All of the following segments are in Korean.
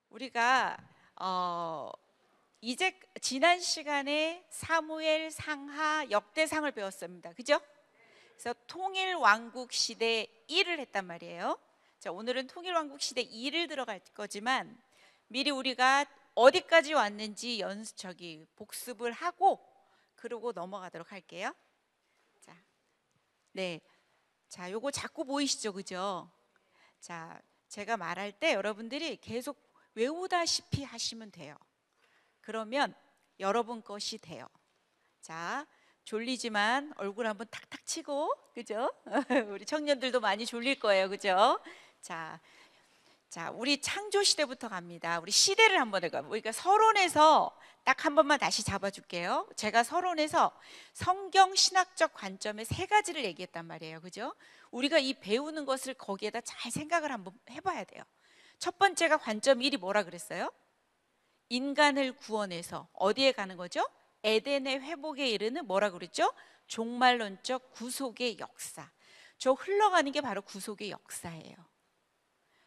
우리가 이제 지난 시간에 사무엘 상하 역대상을 배웠습니다. 그죠? 그래서 통일 왕국 시대 1을 했단 말이에요. 자, 오늘은 통일 왕국 시대 2를 들어갈 거지만 미리 우리가 어디까지 왔는지 복습을 하고 그러고 넘어가도록 할게요. 자, 네. 자, 요거 자꾸 보이시죠? 그죠? 자, 제가 말할 때 여러분들이 계속 외우다시피 하시면 돼요. 그러면 여러분 것이 돼요. 자, 졸리지만 얼굴 한번 탁탁 치고, 그죠? 우리 청년들도 많이 졸릴 거예요. 그죠? 자, 우리 창조 시대부터 갑니다. 우리 시대를 한번 해가. 그러니까 서론에서 딱 한 번만 다시 잡아줄게요. 제가 서론에서 성경 신학적 관점의 세 가지를 얘기했단 말이에요. 그죠? 우리가 이 배우는 것을 거기에다 잘 생각을 한번 해봐야 돼요. 첫 번째가 관점 1이 뭐라 그랬어요? 인간을 구원해서 어디에 가는 거죠? 에덴의 회복에 이르는 뭐라 그랬죠? 종말론적 구속의 역사. 저 흘러가는 게 바로 구속의 역사예요.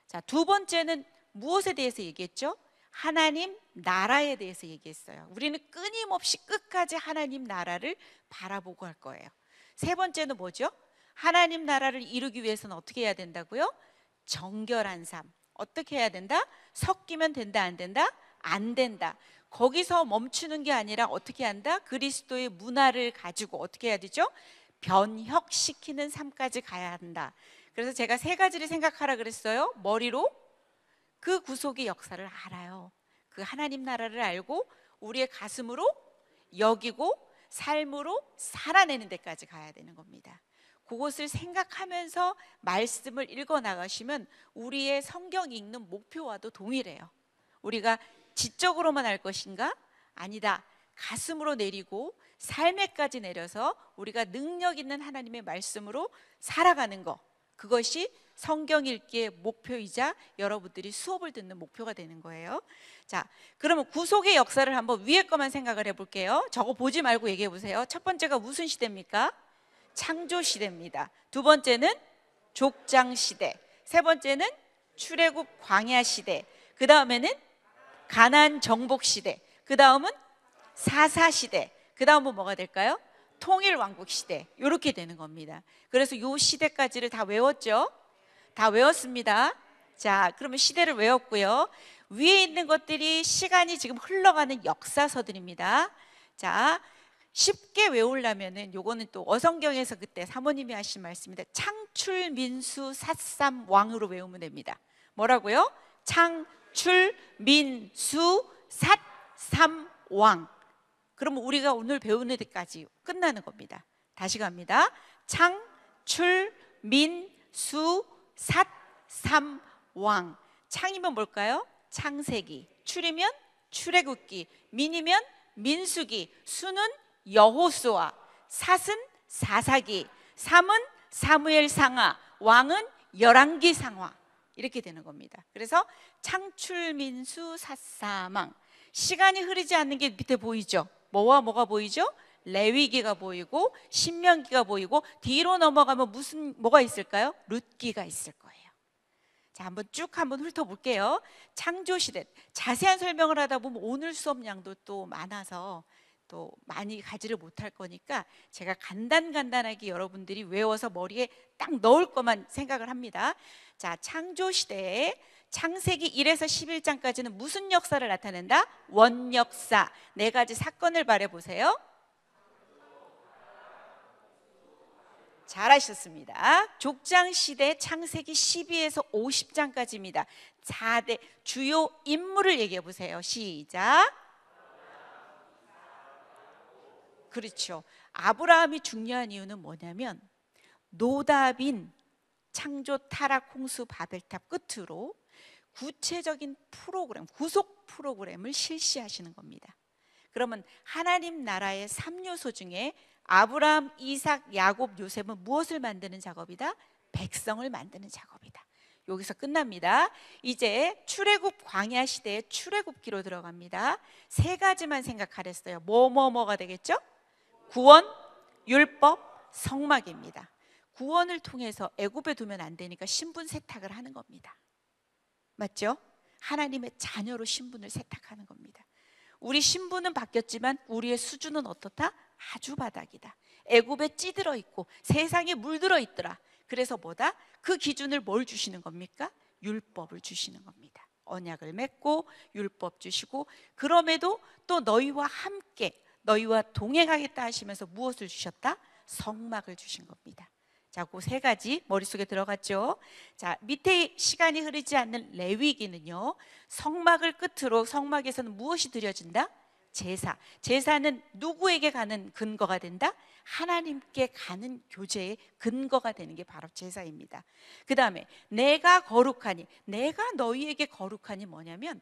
자, 두 번째는 무엇에 대해서 얘기했죠? 하나님 나라에 대해서 얘기했어요. 우리는 끊임없이 끝까지 하나님 나라를 바라보고 할 거예요. 세 번째는 뭐죠? 하나님 나라를 이루기 위해서는 어떻게 해야 된다고요? 정결한 삶. 어떻게 해야 된다? 섞이면 된다, 안 된다? 안 된다. 거기서 멈추는 게 아니라 어떻게 한다? 그리스도의 문화를 가지고 어떻게 해야 되죠? 변혁시키는 삶까지 가야 한다. 그래서 제가 세 가지를 생각하라 그랬어요. 머리로 그 구속의 역사를 알아요. 그 하나님 나라를 알고 우리의 가슴으로 여기고 삶으로 살아내는 데까지 가야 되는 겁니다. 그것을 생각하면서 말씀을 읽어 나가시면 우리의 성경 읽는 목표와도 동일해요. 우리가 지적으로만 할 것인가? 아니다. 가슴으로 내리고 삶에까지 내려서 우리가 능력 있는 하나님의 말씀으로 살아가는 거, 그것이 성경 읽기의 목표이자 여러분들이 수업을 듣는 목표가 되는 거예요. 자, 그러면 구속의 역사를 한번 위에 것만 생각을 해볼게요. 저거 보지 말고 얘기해 보세요. 첫 번째가 무슨 시대입니까? 창조 시대입니다. 두 번째는 족장 시대, 세 번째는 출애굽 광야 시대, 그 다음에는 가나안 정복 시대, 그 다음은 사사 시대, 그 다음은 뭐가 될까요? 통일 왕국 시대. 이렇게 되는 겁니다. 그래서 이 시대까지를 다 외웠죠? 다 외웠습니다. 자, 그러면 시대를 외웠고요. 위에 있는 것들이 시간이 지금 흘러가는 역사서들입니다. 자, 쉽게 외우려면은 요거는 또 어성경에서 그때 사모님이 하신 말씀입니다. 창출 민수 삿삼 왕으로 외우면 됩니다. 뭐라고요? 창출 민수 삿삼 왕. 그러면 우리가 오늘 배우는 데까지 끝나는 겁니다. 다시 갑니다. 창출 민수 삿삼 왕. 창이면 뭘까요? 창세기. 출이면 출애굽기. 민이면 민수기. 수는 여호수아. 삿은 사사기. 삼은 사무엘 상하. 왕은 열왕기 상하. 이렇게 되는 겁니다. 그래서 창출민수 삿삼왕. 시간이 흐르지 않는 게 밑에 보이죠? 뭐와 뭐가 보이죠? 레위기가 보이고 신명기가 보이고 뒤로 넘어가면 뭐가 있을까요? 룻기가 있을 거예요. 자, 한번 쭉 한번 훑어볼게요. 창조시대. 자세한 설명을 하다 보면 오늘 수업량도 또 많아서 또 많이 가지를 못할 거니까 제가 간단하게 여러분들이 외워서 머리에 딱 넣을 것만 생각을 합니다. 자, 창조시대에 창세기 1에서 11장까지는 무슨 역사를 나타낸다? 원역사. 네 가지 사건을 말해보세요. 잘하셨습니다. 족장시대 창세기 12에서 50장까지입니다. 4대 주요 인물을 얘기해보세요. 시작. 그렇죠. 아브라함이 중요한 이유는 뭐냐면 노답인 창조, 타락, 홍수, 바벨탑 끝으로 구체적인 프로그램, 구속 프로그램을 실시하시는 겁니다. 그러면 하나님 나라의 3요소 중에 아브라함, 이삭, 야곱, 요셉은 무엇을 만드는 작업이다? 백성을 만드는 작업이다. 여기서 끝납니다. 이제 출애굽 광야 시대에 출애굽기로 들어갑니다. 세 가지만 생각하랬어요. 뭐가 되겠죠? 구원, 율법, 성막입니다. 구원을 통해서 애굽에 두면 안 되니까 신분 세탁을 하는 겁니다. 맞죠? 하나님의 자녀로 신분을 세탁하는 겁니다. 우리 신분은 바뀌었지만 우리의 수준은 어떻다? 아주 바닥이다. 애굽에 찌들어 있고 세상에 물들어 있더라. 그래서 뭐다? 그 기준을 뭘 주시는 겁니까? 율법을 주시는 겁니다. 언약을 맺고 율법 주시고, 그럼에도 또 너희와 함께 너희와 동행하겠다 하시면서 무엇을 주셨다? 성막을 주신 겁니다. 자, 그 세 가지 머릿속에 들어갔죠. 자, 밑에 시간이 흐르지 않는 레위기는요, 성막을 끝으로, 성막에서는 무엇이 드려진다? 제사. 제사는 누구에게 가는 근거가 된다? 하나님께 가는 교제의 근거가 되는 게 바로 제사입니다. 그 다음에 내가 거룩하니, 내가 너희에게 거룩하니 뭐냐면,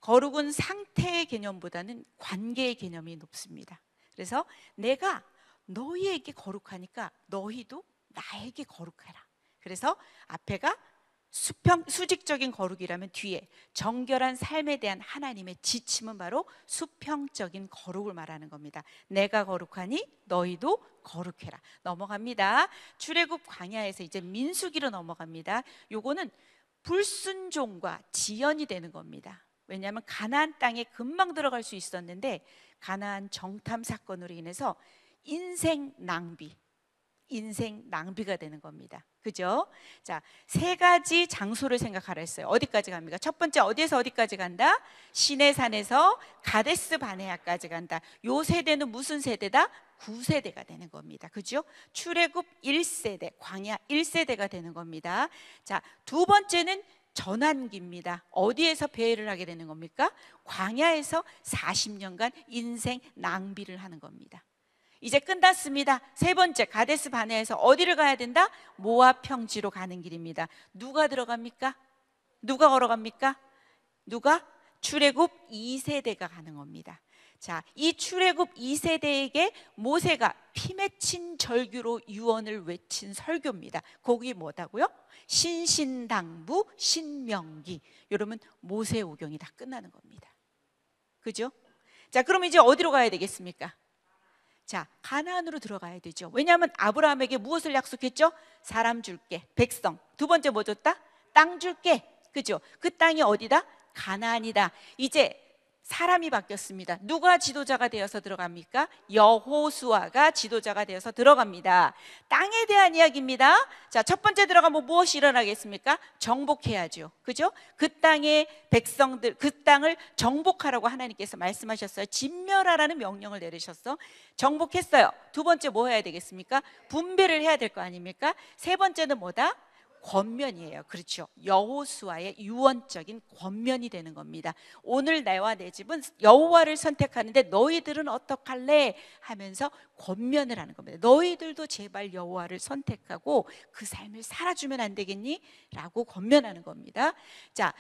거룩은 상태의 개념보다는 관계의 개념이 높습니다. 그래서 내가 너희에게 거룩하니까 너희도 나에게 거룩하라. 그래서 앞에가 수직적인 거룩이라면 뒤에 정결한 삶에 대한 하나님의 지침은 바로 수평적인 거룩을 말하는 겁니다. 내가 거룩하니 너희도 거룩해라. 넘어갑니다. 출애굽 광야에서 이제 민수기로 넘어갑니다. 요거는 불순종과 지연이 되는 겁니다. 왜냐하면 가나안 땅에 금방 들어갈 수 있었는데 가나안 정탐 사건으로 인해서 인생 낭비가 되는 겁니다. 그죠? 자, 세 가지 장소를 생각하라 했어요. 어디까지 갑니까? 첫 번째, 어디에서 어디까지 간다? 시내산에서 가데스 바네아까지 간다. 요 세대는 무슨 세대다? 9세대가 되는 겁니다. 그죠? 출애굽 1세대, 광야 1세대가 되는 겁니다. 자, 두 번째는 전환기입니다. 어디에서 배회를 하게 되는 겁니까? 광야에서 40년간 인생 낭비를 하는 겁니다. 이제 끝났습니다. 세 번째, 가데스 바네아에서 어디를 가야 된다? 모압 평지로 가는 길입니다. 누가 들어갑니까? 누가 걸어갑니까? 누가? 출애굽 2세대가 가는 겁니다. 자, 이 출애굽 2세대에게 모세가 피 맺힌 절규로 유언을 외친 설교입니다. 거기 뭐다고요? 신신당부 신명기. 여러분, 모세오경이 다 끝나는 겁니다. 그죠? 자, 그럼 이제 어디로 가야 되겠습니까? 자, 가나안으로 들어가야 되죠. 왜냐하면 아브라함에게 무엇을 약속했죠? 사람 줄게, 백성. 두 번째 뭐 줬다? 땅 줄게. 그죠? 그 땅이 어디다? 가나안이다. 이제 사람이 바뀌었습니다. 누가 지도자가 되어서 들어갑니까? 여호수아가 지도자가 되어서 들어갑니다. 땅에 대한 이야기입니다. 자, 첫 번째 들어가면 무엇이 일어나겠습니까? 정복해야죠. 그죠? 그 땅의 백성들, 그 땅을 정복하라고 하나님께서 말씀하셨어요. 진멸하라는 명령을 내리셨어. 정복했어요. 두 번째 뭐 해야 되겠습니까? 분배를 해야 될 거 아닙니까? 세 번째는 뭐다? 권면이에요. 그렇죠. 여호수아의 유언적인 권면이 되는 겁니다. 오늘 나와 내 집은 여호와를 선택하는데 너희들은 어떡할래? 하면서 권면을 하는 겁니다. 너희들도 제발 여호와를 선택하고 그 삶을 살아주면 안 되겠니? 라고 권면하는 겁니다. 자,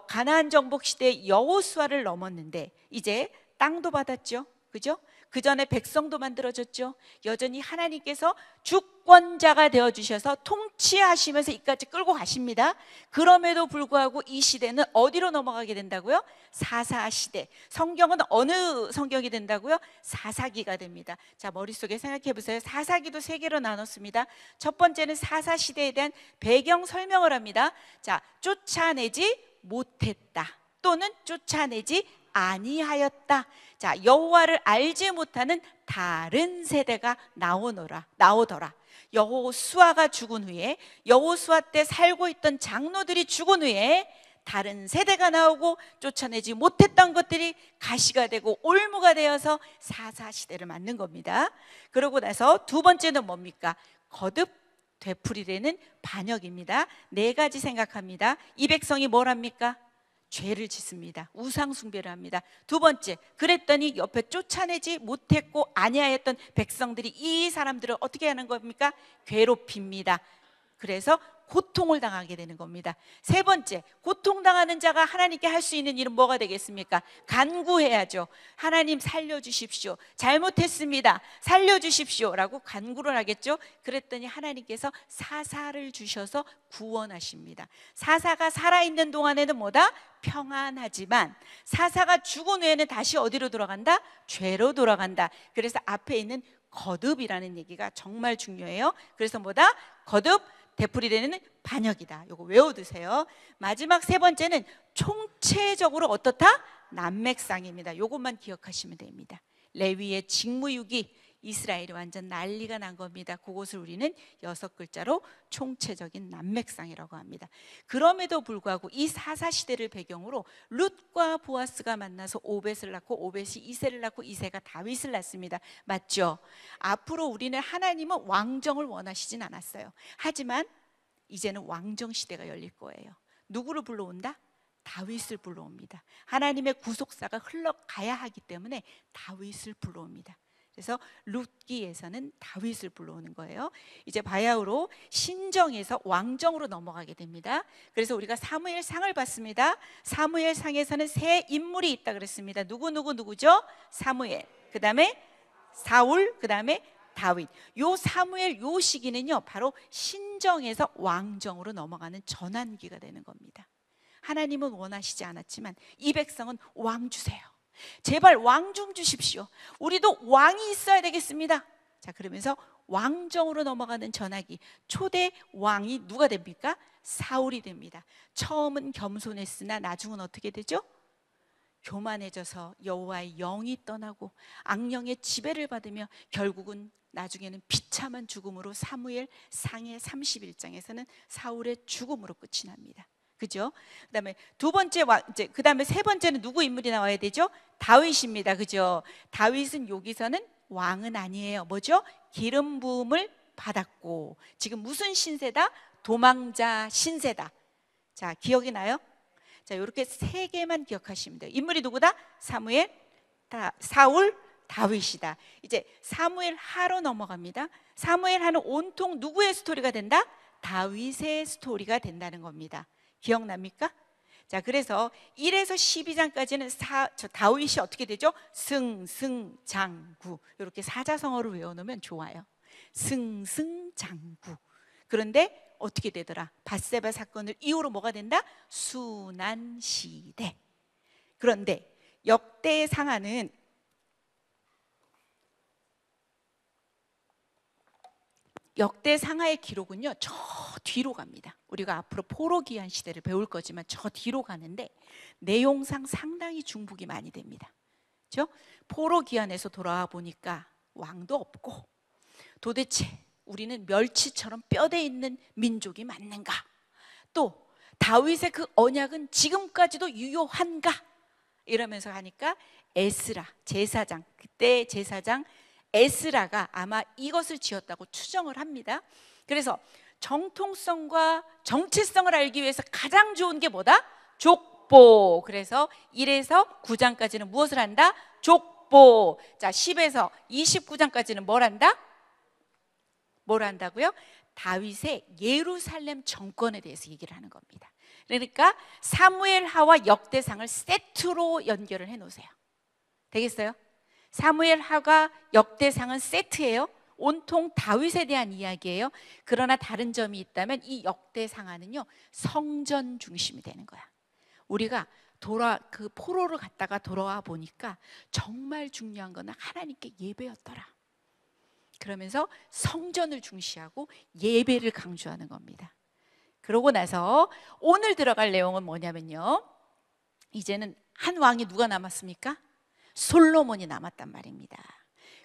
가나안 정복 시대 여호수아를 넘었는데 이제 땅도 받았죠. 그죠? 그 전에 백성도 만들어졌죠. 여전히 하나님께서 주권자가 되어주셔서 통치하시면서 이까지 끌고 가십니다. 그럼에도 불구하고 이 시대는 어디로 넘어가게 된다고요? 사사시대. 성경은 어느 성경이 된다고요? 사사기가 됩니다. 자, 머릿속에 생각해 보세요. 사사기도 세 개로 나눴습니다. 첫 번째는 사사시대에 대한 배경 설명을 합니다. 자, 쫓아내지 못했다 또는 쫓아내지 아니하였다. 자, 여호와를 알지 못하는 다른 세대가 나오더라. 여호수아가 죽은 후에, 여호수아 때 살고 있던 장로들이 죽은 후에 다른 세대가 나오고 쫓아내지 못했던 것들이 가시가 되고 올무가 되어서 사사시대를 맞는 겁니다. 그러고 나서 두 번째는 뭡니까? 거듭 되풀이되는 반역입니다. 네 가지 생각합니다. 이 백성이 뭘 합니까? 죄를 짓습니다. 우상 숭배를 합니다. 두 번째, 그랬더니 옆에 쫓아내지 못했고 아니하였던 백성들이 이 사람들을 어떻게 하는 겁니까? 괴롭힙니다. 그래서 고통을 당하게 되는 겁니다. 세 번째, 고통당하는 자가 하나님께 할 수 있는 일은 뭐가 되겠습니까? 간구해야죠. 하나님 살려주십시오. 잘못했습니다. 살려주십시오. 라고 간구를 하겠죠. 그랬더니 하나님께서 사사를 주셔서 구원하십니다. 사사가 살아있는 동안에는 뭐다? 평안하지만 사사가 죽은 후에는 다시 어디로 돌아간다? 죄로 돌아간다. 그래서 앞에 있는 거듭이라는 얘기가 정말 중요해요. 그래서 뭐다? 거듭 되풀이되는 반역이다. 요거 외워두세요. 마지막 세 번째는 총체적으로 어떻다? 난맥상입니다. 요것만 기억하시면 됩니다. 레위의 직무유기, 이스라엘이 완전 난리가 난 겁니다. 그것을 우리는 6글자로 총체적인 난맥상이라고 합니다. 그럼에도 불구하고 이 사사시대를 배경으로 룻과 보아스가 만나서 오벳을 낳고 오벳이 이새를 낳고 이새가 다윗을 낳습니다. 맞죠? 앞으로 우리는 하나님은 왕정을 원하시진 않았어요. 하지만 이제는 왕정 시대가 열릴 거예요. 누구를 불러온다? 다윗을 불러옵니다. 하나님의 구속사가 흘러가야 하기 때문에 다윗을 불러옵니다. 그래서 룻기에서는 다윗을 불러오는 거예요. 이제 바야흐로 신정에서 왕정으로 넘어가게 됩니다. 그래서 우리가 사무엘상을 봤습니다. 사무엘상에서는 세 인물이 있다 그랬습니다. 누구죠? 사무엘, 그 다음에 사울, 그 다음에 다윗. 요 사무엘 요 시기는요 바로 신정에서 왕정으로 넘어가는 전환기가 되는 겁니다. 하나님은 원하시지 않았지만 이 백성은 왕 주세요. 제발 왕 좀 주십시오. 우리도 왕이 있어야 되겠습니다. 자, 그러면서 왕정으로 넘어가는 전환기, 초대 왕이 누가 됩니까? 사울이 됩니다. 처음은 겸손했으나 나중은 어떻게 되죠? 교만해져서 여호와의 영이 떠나고 악령의 지배를 받으며 결국은 나중에는 비참한 죽음으로 사무엘 상해 31장에서는 사울의 죽음으로 끝이 납니다. 그죠? 그다음에 두 번째 이제 그다음에 세 번째는 누구 인물이 나와야 되죠? 다윗입니다. 그죠? 다윗은 여기서는 왕은 아니에요. 뭐죠? 기름 부음을 받았고 지금 무슨 신세다? 도망자 신세다. 자, 기억이 나요? 자, 이렇게 세 개만 기억하시면 돼요. 인물이 누구다? 사무엘, 사울, 다윗이다. 이제 사무엘 하로 넘어갑니다. 사무엘 하는 온통 누구의 스토리가 된다? 다윗의 스토리가 된다는 겁니다. 기억납니까? 자, 그래서 1에서 12장까지는 다윗이 어떻게 되죠? 승승장구. 이렇게 사자성어를 외워놓으면 좋아요. 승승장구. 그런데 어떻게 되더라? 밧세바 사건을 이후로 뭐가 된다? 순환시대. 그런데 역대상하는 역대상하의 기록은요 저 뒤로 갑니다. 우리가 앞으로 포로기한 시대를 배울 거지만 저 뒤로 가는데 내용상 상당히 중복이 많이 됩니다. 그렇죠? 포로기한에서 돌아와 보니까 왕도 없고 도대체 우리는 멸치처럼 뼈대 있는 민족이 맞는가? 또 다윗의 그 언약은 지금까지도 유효한가? 이러면서 하니까 에스라 제사장, 그때 제사장 에스라가 아마 이것을 지었다고 추정을 합니다. 그래서 정통성과 정체성을 알기 위해서 가장 좋은 게 뭐다? 족보. 그래서 1에서 9장까지는 무엇을 한다? 족보. 자, 10에서 29장까지는 뭘 한다? 뭘 한다고요? 다윗의 예루살렘 정권에 대해서 얘기를 하는 겁니다. 그러니까 사무엘하와 역대상을 세트로 연결을 해 놓으세요. 되겠어요? 사무엘하가 역대상은 세트예요. 온통 다윗에 대한 이야기예요. 그러나 다른 점이 있다면 이 역대상하는요 성전 중심이 되는 거야. 우리가 그 포로를 갔다가 돌아와 보니까 정말 중요한 거는 하나님께 예배였더라. 그러면서 성전을 중시하고 예배를 강조하는 겁니다. 그러고 나서 오늘 들어갈 내용은 뭐냐면요, 이제는 한 왕이 누가 남았습니까? 솔로몬이 남았단 말입니다.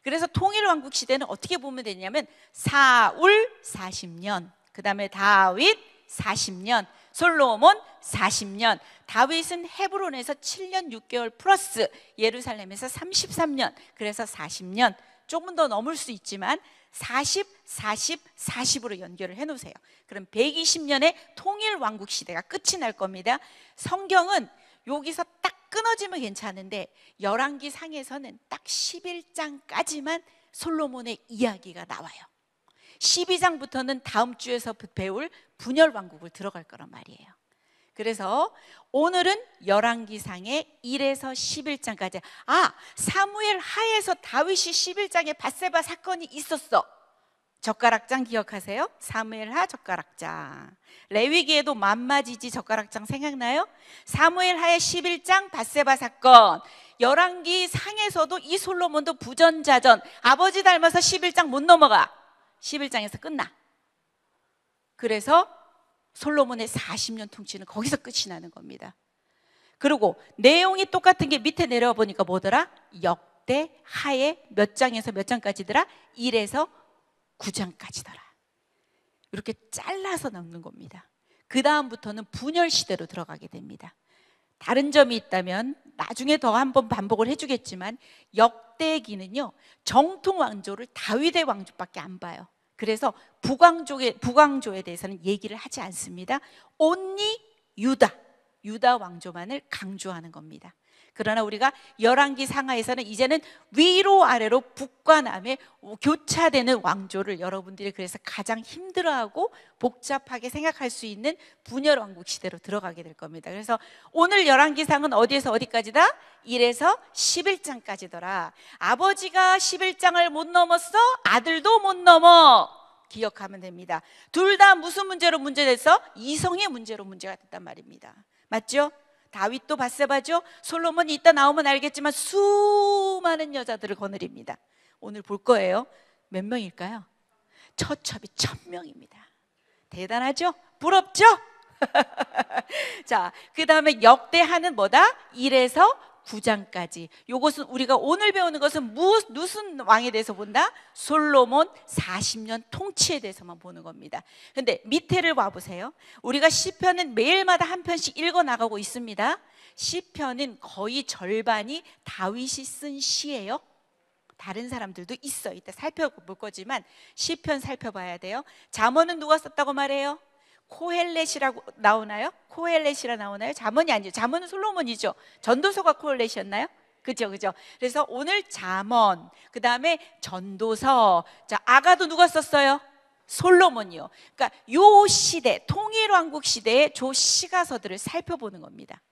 그래서 통일왕국 시대는 어떻게 보면 되냐면 사울 40년, 그 다음에 다윗 40년, 솔로몬 40년. 다윗은 헤브론에서 7년 6개월 플러스 예루살렘에서 33년, 그래서 40년. 조금 더 넘을 수 있지만 40, 40, 40으로 연결을 해놓으세요. 그럼 120년의 통일왕국 시대가 끝이 날 겁니다. 성경은 여기서 딱 끊어지면 괜찮은데 열왕기 상에서는 딱 11장까지만 솔로몬의 이야기가 나와요. 12장부터는 다음 주에서 배울 분열왕국을 들어갈 거란 말이에요. 그래서 오늘은 열왕기상의 1에서 11장까지. 사무엘 하에서 다윗이 11장에 밧세바 사건이 있었어. 젓가락장 기억하세요? 사무엘 하 젓가락장. 레위기에도 만마지지 젓가락장 생각나요? 사무엘 하의 11장 밧세바 사건. 열왕기 상에서도 이 솔로몬도 부전자전, 아버지 닮아서 11장 못 넘어가. 11장에서 끝나. 그래서 솔로몬의 40년 통치는 거기서 끝이 나는 겁니다. 그리고 내용이 똑같은 게 밑에 내려와 보니까 뭐더라? 역대 하에 몇 장에서 몇 장까지더라? 1에서 9장까지더라. 이렇게 잘라서 넣는 겁니다. 그 다음부터는 분열 시대로 들어가게 됩니다. 다른 점이 있다면 나중에 더 한번 반복을 해주겠지만, 역대기는요 정통 왕조를 다윗의 왕조밖에 안 봐요. 그래서 북왕조에 대해서는 얘기를 하지 않습니다. 온리 유다 왕조만을 강조하는 겁니다. 그러나 우리가 열왕기 상하에서는 이제는 위로 아래로 북과 남에 교차되는 왕조를 여러분들이 그래서 가장 힘들어하고 복잡하게 생각할 수 있는 분열 왕국 시대로 들어가게 될 겁니다. 그래서 오늘 열왕기상은 어디에서 어디까지다? 1에서 11장까지더라. 아버지가 11장을 못 넘었어? 아들도 못 넘어. 기억하면 됩니다. 둘 다 무슨 문제로 문제됐어? 이성의 문제로 문제가 됐단 말입니다. 맞죠? 다윗도 밧세바죠. 솔로몬이 이따 나오면 알겠지만 수많은 여자들을 거느립니다. 오늘 볼 거예요. 몇 명일까요? 처첩이 1000명입니다. 대단하죠? 부럽죠? 자, 그 다음에 역대하는 뭐다? 1에서 9장까지. 요것은 우리가 오늘 배우는 것은 무슨 왕에 대해서 본다? 솔로몬 40년 통치에 대해서만 보는 겁니다. 근데 밑에를 와보세요. 우리가 시편은 매일마다 한 편씩 읽어나가고 있습니다. 시편은 거의 절반이 다윗이 쓴 시예요. 다른 사람들도 있어요. 이따 살펴볼 거지만 시편 살펴봐야 돼요. 잠언은 누가 썼다고 말해요? 코헬렛이라고 나오나요? 코헬렛이라 나오나요? 잠언이 아니죠. 잠언은 솔로몬이죠. 전도서가 코헬렛이었나요? 그죠. 그래서 오늘 잠언, 그 다음에 전도서. 자, 아가도 누가 썼어요? 솔로몬이요. 그러니까 요 시대, 통일왕국 시대의 조 시가서들을 살펴보는 겁니다.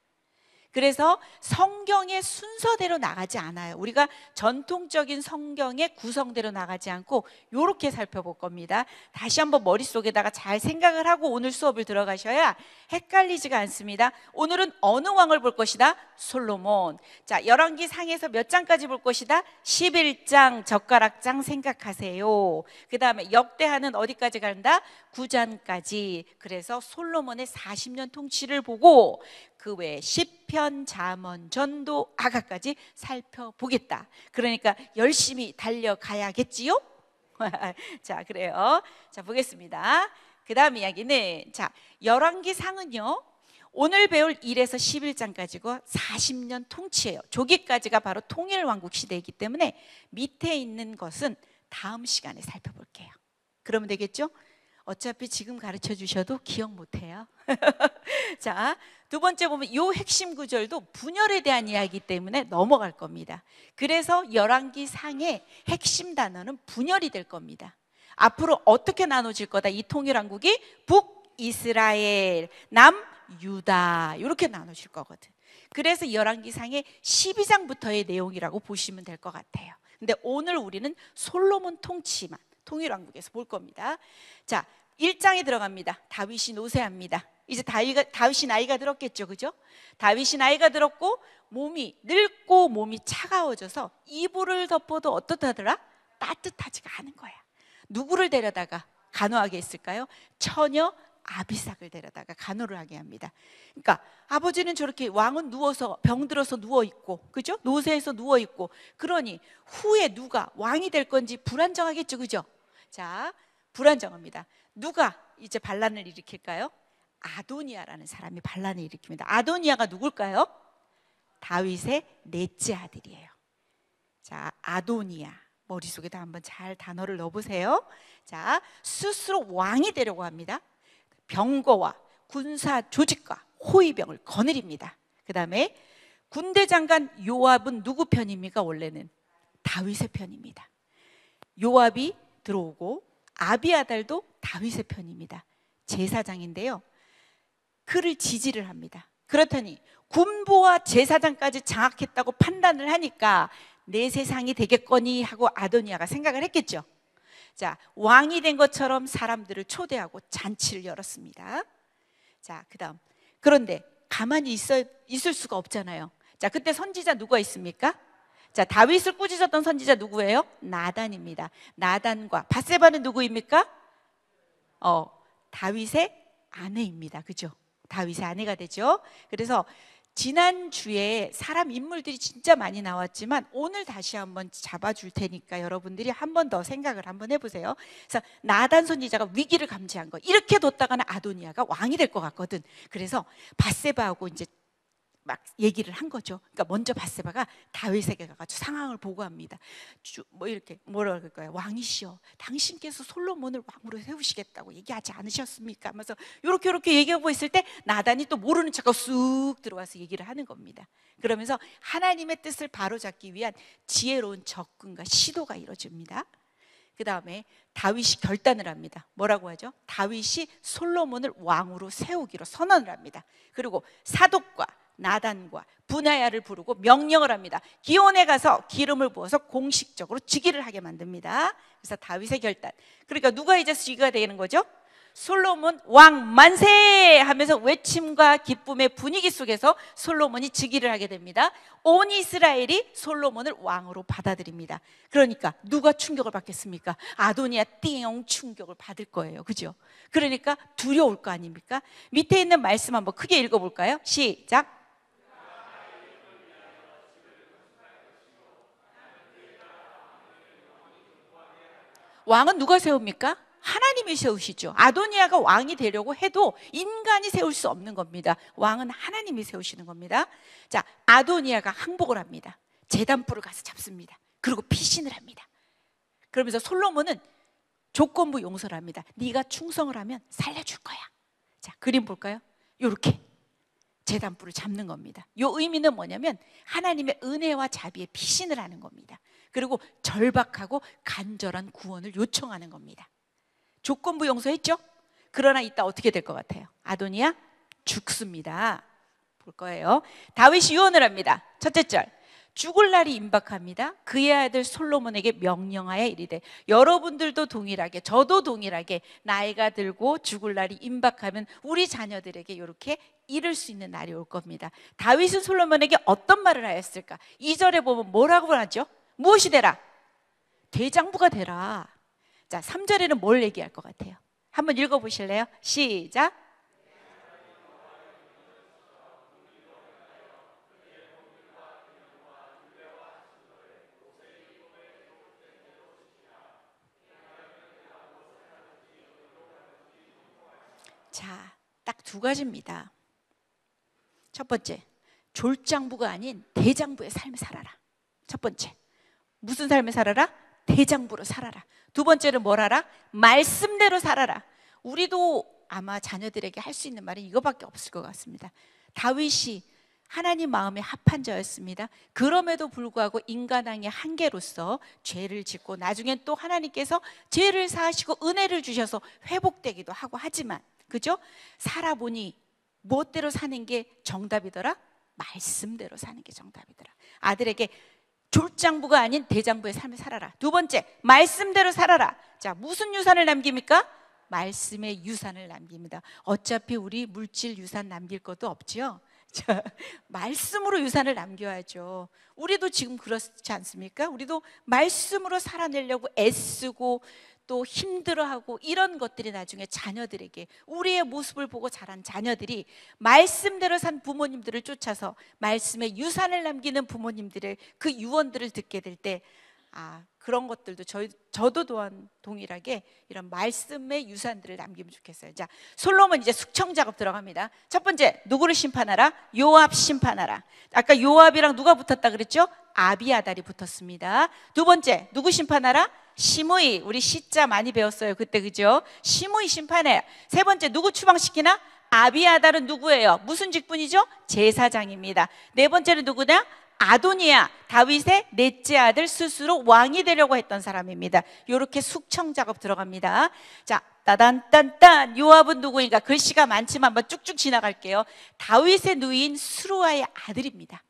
그래서 성경의 순서대로 나가지 않아요. 우리가 전통적인 성경의 구성대로 나가지 않고 이렇게 살펴볼 겁니다. 다시 한번 머릿속에다가 잘 생각을 하고 오늘 수업을 들어가셔야 헷갈리지가 않습니다. 오늘은 어느 왕을 볼 것이다? 솔로몬. 자, 열왕기 상에서 몇 장까지 볼 것이다? 11장, 젓가락장 생각하세요. 그 다음에 역대하는 어디까지 간다? 9장까지. 그래서 솔로몬의 40년 통치를 보고 그 외에 시편, 잠언, 전도, 아가까지 살펴보겠다. 그러니까 열심히 달려가야겠지요? 자, 그래요. 자, 보겠습니다. 그 다음 이야기는, 자, 열왕기 상은요 오늘 배울 1에서 11장까지고 40년 통치예요. 저기까지가 바로 통일왕국 시대이기 때문에 밑에 있는 것은 다음 시간에 살펴볼게요. 그러면 되겠죠? 어차피 지금 가르쳐 주셔도 기억 못해요. 자, 두 번째 보면 이 핵심 구절도 분열에 대한 이야기 때문에 넘어갈 겁니다. 그래서 열왕기 상의 핵심 단어는 분열이 될 겁니다. 앞으로 어떻게 나눠질 거다? 이 통일왕국이 북이스라엘, 남유다 이렇게 나눠질 거거든. 그래서 열왕기 상의 12장부터의 내용이라고 보시면 될 것 같아요. 근데 오늘 우리는 솔로몬 통치만 통일왕국에서 볼 겁니다. 자, 1장에 들어갑니다. 다윗이 노쇠합니다. 이제 다윗이 나이가 들었겠죠, 그죠? 다윗이 나이가 들었고 몸이 늙고 몸이 차가워져서 이불을 덮어도 어떻다더라? 따뜻하지가 않은 거야. 누구를 데려다가 간호하게 했을까요? 처녀 아비삭을 데려다가 간호를 하게 합니다. 그러니까 아버지는 저렇게, 왕은 누워서 병들어서 누워 있고, 그죠? 노쇠해서 누워 있고, 그러니 후에 누가 왕이 될 건지 불안정하겠죠, 그죠? 자, 불안정합니다. 누가 이제 반란을 일으킬까요? 아도니아라는 사람이 반란을 일으킵니다. 아도니아가 누굴까요? 다윗의 넷째 아들이에요. 자, 아도니아. 머릿속에다 한번 잘 단어를 넣어보세요. 자, 스스로 왕이 되려고 합니다. 병거와 군사 조직과 호위병을 거느립니다. 그 다음에 군대 장관 요압은 누구 편입니까? 원래는 다윗의 편입니다. 요압이 들어오고 아비아달도 다윗의 편입니다. 제사장인데요, 그를 지지를 합니다. 그렇다니 군부와 제사장까지 장악했다고 판단을 하니까 내 세상이 되겠거니 하고 아도니아가 생각을 했겠죠. 자, 왕이 된 것처럼 사람들을 초대하고 잔치를 열었습니다. 자, 그 다음, 그런데 가만히 있을 수가 없잖아요. 자, 그때 선지자 누가 있습니까? 자, 다윗을 꾸짖었던 선지자 누구예요? 나단입니다. 나단과 밧세바는 누구입니까? 다윗의 아내입니다. 그죠? 다윗의 아내가 되죠. 그래서 지난주에 사람 인물들이 진짜 많이 나왔지만 오늘 다시 한번 잡아줄 테니까 여러분들이 한 번 더 생각을 한번 해보세요. 그래서 나단 선지자가 위기를 감지한 거, 이렇게 뒀다가는 아도니아가 왕이 될 것 같거든. 그래서 밧세바하고 이제 막 얘기를 한 거죠. 그러니까 먼저 밧세바가 다윗에게 가가지고 상황을 보고합니다. 뭐 이렇게 뭐라 그럴까요? 왕이시여, 당신께서 솔로몬을 왕으로 세우시겠다고 얘기하지 않으셨습니까? 하면서 이렇게 얘기하고 있을 때 나단이 또 모르는 척하고 쑥 들어와서 얘기를 하는 겁니다. 그러면서 하나님의 뜻을 바로잡기 위한 지혜로운 접근과 시도가 이루어집니다. 그 다음에 다윗이 결단을 합니다. 뭐라고 하죠? 다윗이 솔로몬을 왕으로 세우기로 선언을 합니다. 그리고 사독과 나단과 분하야를 부르고 명령을 합니다. 기온에 가서 기름을 부어서 공식적으로 즉위를 하게 만듭니다. 그래서 다윗의 결단. 그러니까 누가 이제 즉위가 되는 거죠? 솔로몬 왕 만세 하면서 외침과 기쁨의 분위기 속에서 솔로몬이 즉위를 하게 됩니다. 온 이스라엘이 솔로몬을 왕으로 받아들입니다. 그러니까 누가 충격을 받겠습니까? 아도니아 띵 충격을 받을 거예요. 그죠? 그러니까 두려울 거 아닙니까? 밑에 있는 말씀 한번 크게 읽어볼까요? 시작. 왕은 누가 세웁니까? 하나님이 세우시죠. 아도니아가 왕이 되려고 해도 인간이 세울 수 없는 겁니다. 왕은 하나님이 세우시는 겁니다. 자, 아도니아가 항복을 합니다. 제단불을 가서 잡습니다. 그리고 피신을 합니다. 그러면서 솔로몬은 조건부 용서를 합니다. 네가 충성을 하면 살려줄 거야. 자, 그림 볼까요? 이렇게 제단불을 잡는 겁니다. 이 의미는 뭐냐면 하나님의 은혜와 자비에 피신을 하는 겁니다. 그리고 절박하고 간절한 구원을 요청하는 겁니다. 조건부 용서했죠? 그러나 이따 어떻게 될 것 같아요? 아도니아 죽습니다. 볼 거예요. 다윗이 유언을 합니다. 첫째 절, 죽을 날이 임박합니다. 그의 아들 솔로몬에게 명령하여 이르되, 여러분들도 동일하게, 저도 동일하게 나이가 들고 죽을 날이 임박하면 우리 자녀들에게 이렇게 이룰 수 있는 날이 올 겁니다. 다윗은 솔로몬에게 어떤 말을 하였을까? 2절에 보면 뭐라고 하죠? 무엇이 되라? 대장부가 되라. 자, 3절에는 뭘 얘기할 것 같아요? 한번 읽어보실래요? 시작. 자, 딱 두 가지입니다. 첫 번째, 졸장부가 아닌 대장부의 삶을 살아라. 첫 번째, 무슨 삶을 살아라? 대장부로 살아라. 두 번째는 뭘 하라? 말씀대로 살아라. 우리도 아마 자녀들에게 할 수 있는 말은 이거밖에 없을 것 같습니다. 다윗이 하나님 마음에 합한 자였습니다. 그럼에도 불구하고 인간왕의 한계로서 죄를 짓고 나중엔 또 하나님께서 죄를 사하시고 은혜를 주셔서 회복되기도 하고 하지만, 그죠? 살아보니 무엇대로 사는 게 정답이더라? 말씀대로 사는 게 정답이더라. 아들에게 졸장부가 아닌 대장부의 삶을 살아라. 두 번째, 말씀대로 살아라. 자, 무슨 유산을 남깁니까? 말씀의 유산을 남깁니다. 어차피 우리 물질 유산 남길 것도 없죠. 자, 말씀으로 유산을 남겨야죠. 우리도 지금 그렇지 않습니까? 우리도 말씀으로 살아내려고 애쓰고 또 힘들어하고 이런 것들이 나중에 자녀들에게, 우리의 모습을 보고 자란 자녀들이 말씀대로 산 부모님들을 쫓아서 말씀의 유산을 남기는 부모님들의 그 유언들을 듣게 될 때, 그런 것들도 저도 또한 동일하게 이런 말씀의 유산들을 남기면 좋겠어요. 자, 솔로몬 이제 숙청 작업 들어갑니다. 첫 번째, 누구를 심판하라? 요압 심판하라. 아까 요압이랑 누가 붙었다 그랬죠? 아비아달이 붙었습니다. 두 번째, 누구 심판하라? 시므이. 우리 시자 많이 배웠어요 그때, 그죠? 시므이 심판해요. 세 번째, 누구 추방시키나? 아비아달은 누구예요? 무슨 직분이죠? 제사장입니다. 네 번째는 누구냐? 아도니아, 다윗의 넷째 아들, 스스로 왕이 되려고 했던 사람입니다. 이렇게 숙청 작업 들어갑니다. 자, 따단딴딴. 요압은 누구인가? 글씨가 많지만 한번 쭉쭉 지나갈게요. 다윗의 누이인 스루아의 아들입니다.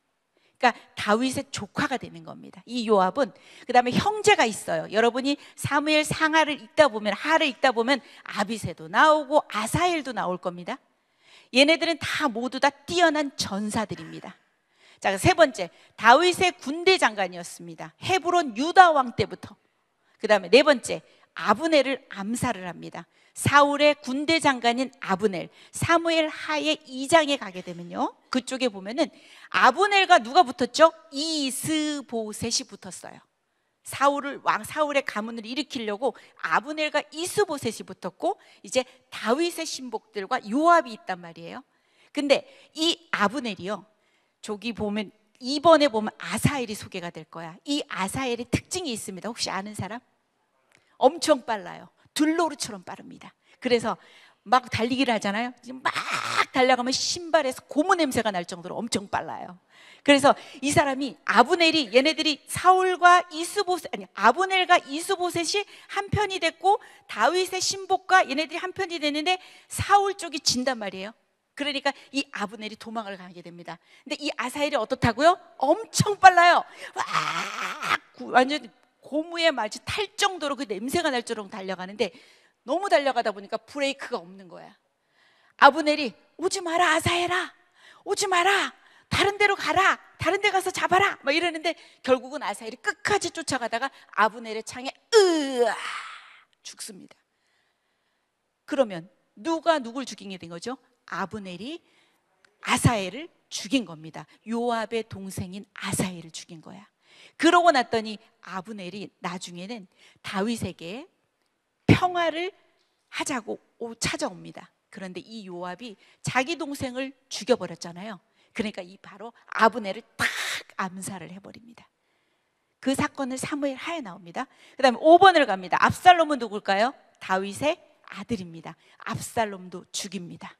그러니까 다윗의 조카가 되는 겁니다. 이 요압은. 그 다음에 형제가 있어요. 여러분이 사무엘 상하를 읽다 보면, 하를 읽다 보면 아비새도 나오고 아사엘도 나올 겁니다. 얘네들은 다 모두 다 뛰어난 전사들입니다. 자, 세 번째, 다윗의 군대 장관이었습니다. 헤브론 유다 왕 때부터. 그 다음에 네 번째, 아브넬을 암살을 합니다. 사울의 군대 장관인 아브넬, 사무엘 하의 2장에 가게 되면요, 그쪽에 보면은 아브넬과 누가 붙었죠? 이스보셋이 붙었어요. 사울의 가문을 일으키려고 아브넬과 이스보셋이 붙었고, 이제 다윗의 신복들과 요압이 있단 말이에요. 근데 이 아브넬이요, 저기 보면 2번에 보면 아사엘이 소개가 될 거야. 이 아사엘의 특징이 있습니다. 혹시 아는 사람? 엄청 빨라요. 들노루처럼 빠릅니다. 그래서 막 달리기를 하잖아요. 막 달려가면 신발에서 고무 냄새가 날 정도로 엄청 빨라요. 그래서 이 사람이, 아브넬이, 얘네들이 아브넬과 이스보셋이 한편이 됐고 다윗의 신복과 얘네들이 한편이 됐는데 사울 쪽이 진단 말이에요. 그러니까 이 아브넬이 도망을 가게 됩니다. 근데 이 아사엘이 어떻다고요? 엄청 빨라요. 완전 고무에 마치 탈 정도로 그 냄새가 날 정도로 달려가는데, 너무 달려가다 보니까 브레이크가 없는 거야. 아브넬이 오지 마라 아사엘아, 오지 마라, 다른 데로 가라, 다른 데 가서 잡아라 막 이러는데, 결국은 아사엘이 끝까지 쫓아가다가 아브넬의 창에 죽습니다. 그러면 누가 누굴 죽이게 된 거죠? 아브넬이 아사엘을 죽인 겁니다. 요압의 동생인 아사엘을 죽인 거야. 그러고 났더니 아브넬이 나중에는 다윗에게 평화를 하자고 찾아옵니다. 그런데 이 요압이 자기 동생을 죽여버렸잖아요. 그러니까 이 바로 아브넬을 딱 암살을 해버립니다. 그 사건은 사무엘 하에 나옵니다. 그 다음에 5번을 갑니다. 압살롬은 누굴까요? 다윗의 아들입니다. 압살롬도 죽입니다.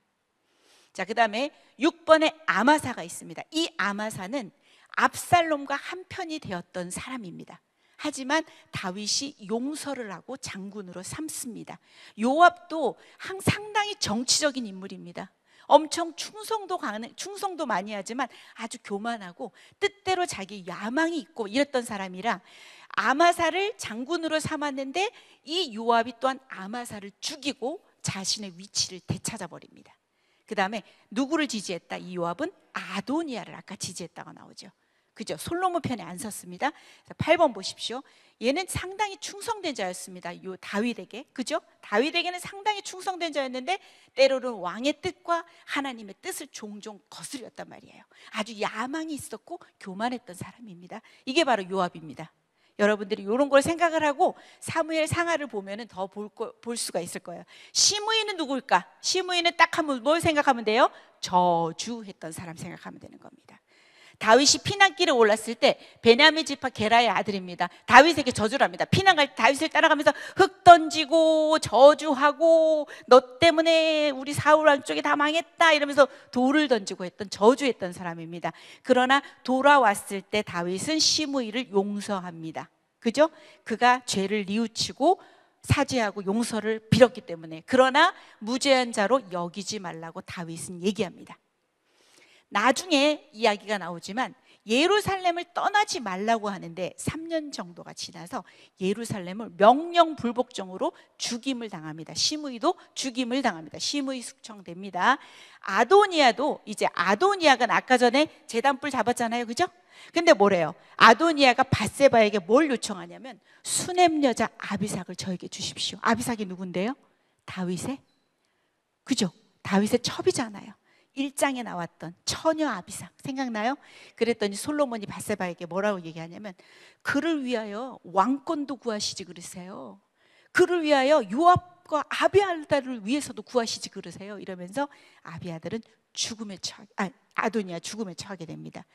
자, 그 다음에 6번에 아마사가 있습니다. 이 아마사는 압살롬과 한편이 되었던 사람입니다. 하지만 다윗이 용서를 하고 장군으로 삼습니다. 요압도 상당히 정치적인 인물입니다. 엄청 충성도 많이 하지만 아주 교만하고 뜻대로 자기 야망이 있고 이랬던 사람이라 아마사를 장군으로 삼았는데, 이 요압이 또한 아마사를 죽이고 자신의 위치를 되찾아 버립니다. 그 다음에 누구를 지지했다? 이 요압은 아도니아를 아까 지지했다가 나오죠. 그죠? 솔로몬 편에 안 섰습니다. 8번 보십시오. 얘는 상당히 충성된 자였습니다. 요 다윗에게. 그죠? 다윗에게는 상당히 충성된 자였는데 때로는 왕의 뜻과 하나님의 뜻을 종종 거스렸단 말이에요. 아주 야망이 있었고 교만했던 사람입니다. 이게 바로 요압입니다. 여러분들이 이런 걸 생각을 하고 사무엘 상하를 보면 더 볼 수가 있을 거예요. 시므이는 누굴까? 시므이는 딱 한번 뭘 생각하면 돼요? 저주했던 사람 생각하면 되는 겁니다. 다윗이 피난길에 올랐을 때 베냐민 지파 게라의 아들입니다. 다윗에게 저주를 합니다. 피난 갈 때 다윗을 따라가면서 흙 던지고 저주하고, 너 때문에 우리 사울 왕족이 다 망했다 이러면서 돌을 던지고 저주했던 사람입니다. 그러나 돌아왔을 때 다윗은 시므이를 용서합니다. 그죠? 그가 죄를 뉘우치고 사죄하고 용서를 빌었기 때문에. 그러나 무죄한 자로 여기지 말라고 다윗은 얘기합니다. 나중에 이야기가 나오지만 예루살렘을 떠나지 말라고 하는데 3년 정도가 지나서 예루살렘을 명령불복종으로 죽임을 당합니다. 시므이도 죽임을 당합니다. 시므이 숙청됩니다. 아도니아도, 이제 아도니아가 아까 전에 제단불 잡았잖아요. 그죠? 근데 뭐래요? 아도니아가 밧세바에게 뭘 요청하냐면 수냄 여자 아비삭을 저에게 주십시오. 아비삭이 누군데요? 다윗의, 그죠? 다윗의 첩이잖아요. 1장에 나왔던 처녀 아비삭 생각나요? 그랬더니 솔로몬이 밧세바에게 뭐라고 얘기하냐면, 그를 위하여 왕권도 구하시지 그러세요. 그를 위하여 요압과 아비아달을 위해서도 구하시지 그러세요. 이러면서 아도니아 죽음에 처하게 됩니다.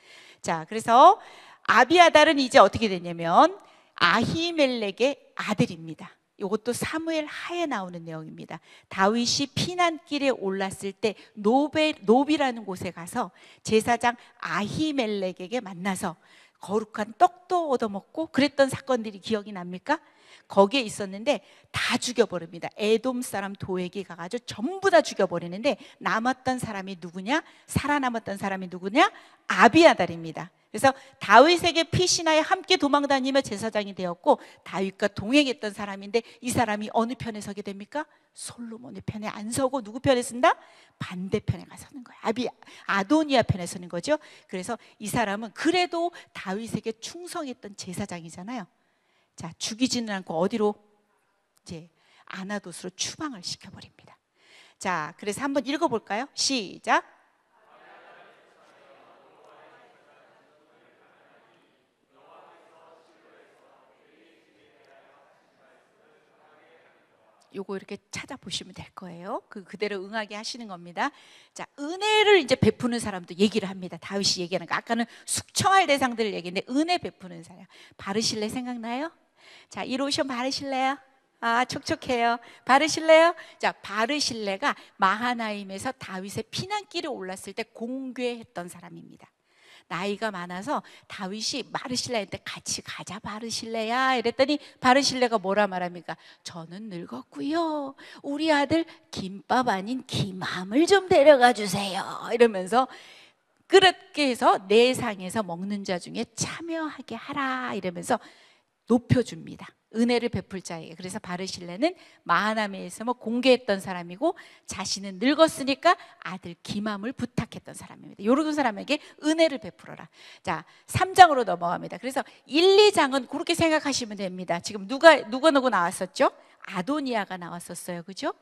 자, 그래서 아비아달은 이제 어떻게 되냐면 아히멜렉의 아들입니다. 이것도 사무엘 하에 나오는 내용입니다. 다윗이 피난길에 올랐을 때 노비라는 곳에 가서 제사장 아히멜렉에게 만나서 거룩한 떡도 얻어먹고 그랬던 사건들이 기억이 납니까? 거기에 있었는데 다 죽여버립니다. 에돔 사람 도액이 가가지고 전부 다 죽여버리는데 남았던 사람이 누구냐? 살아남았던 사람이 누구냐? 아비아달입니다. 그래서 다윗에게 피신하여 함께 도망다니며 제사장이 되었고 다윗과 동행했던 사람인데, 이 사람이 어느 편에 서게 됩니까? 솔로몬의 편에 안 서고 누구 편에 쓴다? 반대편에 가서는 거예요. 아도니아 편에 서는 거죠. 그래서 이 사람은 그래도 다윗에게 충성했던 제사장이잖아요. 자, 죽이지는 않고 어디로? 이제 아나돗으로 추방을 시켜버립니다. 자, 그래서 한번 읽어볼까요? 시작. 요거 이렇게 찾아보시면 될 거예요. 그대로 응하게 하시는 겁니다. 자, 은혜를 이제 베푸는 사람도 얘기를 합니다. 다윗이 얘기하는 거. 아까는 숙청할 대상들을 얘기했는데 은혜 베푸는 사람. 바르실레 생각나요? 자, 이 로션 바르실래요? 아, 촉촉해요. 바르실래요? 자, 바르실레가 마하나임에서 다윗의 피난길에 올랐을 때 공궤했던 사람입니다. 나이가 많아서 다윗이 바르실레한테 같이 가자 바르실레야 이랬더니 바르실레가 뭐라 말합니까? 저는 늙었고요, 우리 아들 김밥 아닌 김함을 좀 데려가 주세요 이러면서 그렇게 해서 내 상에서 먹는 자 중에 참여하게 하라 이러면서 높여줍니다. 은혜를 베풀 자에게. 그래서 바르실레는 마하나임에서 공개했던 사람이고 자신은 늙었으니까 아들 기맘을 부탁했던 사람입니다. 이런 사람에게 은혜를 베풀어라. 자, 3장으로 넘어갑니다. 그래서 1, 2장은 그렇게 생각하시면 됩니다. 지금 누가 나왔었죠? 아도니아가 나왔었어요. 그죠?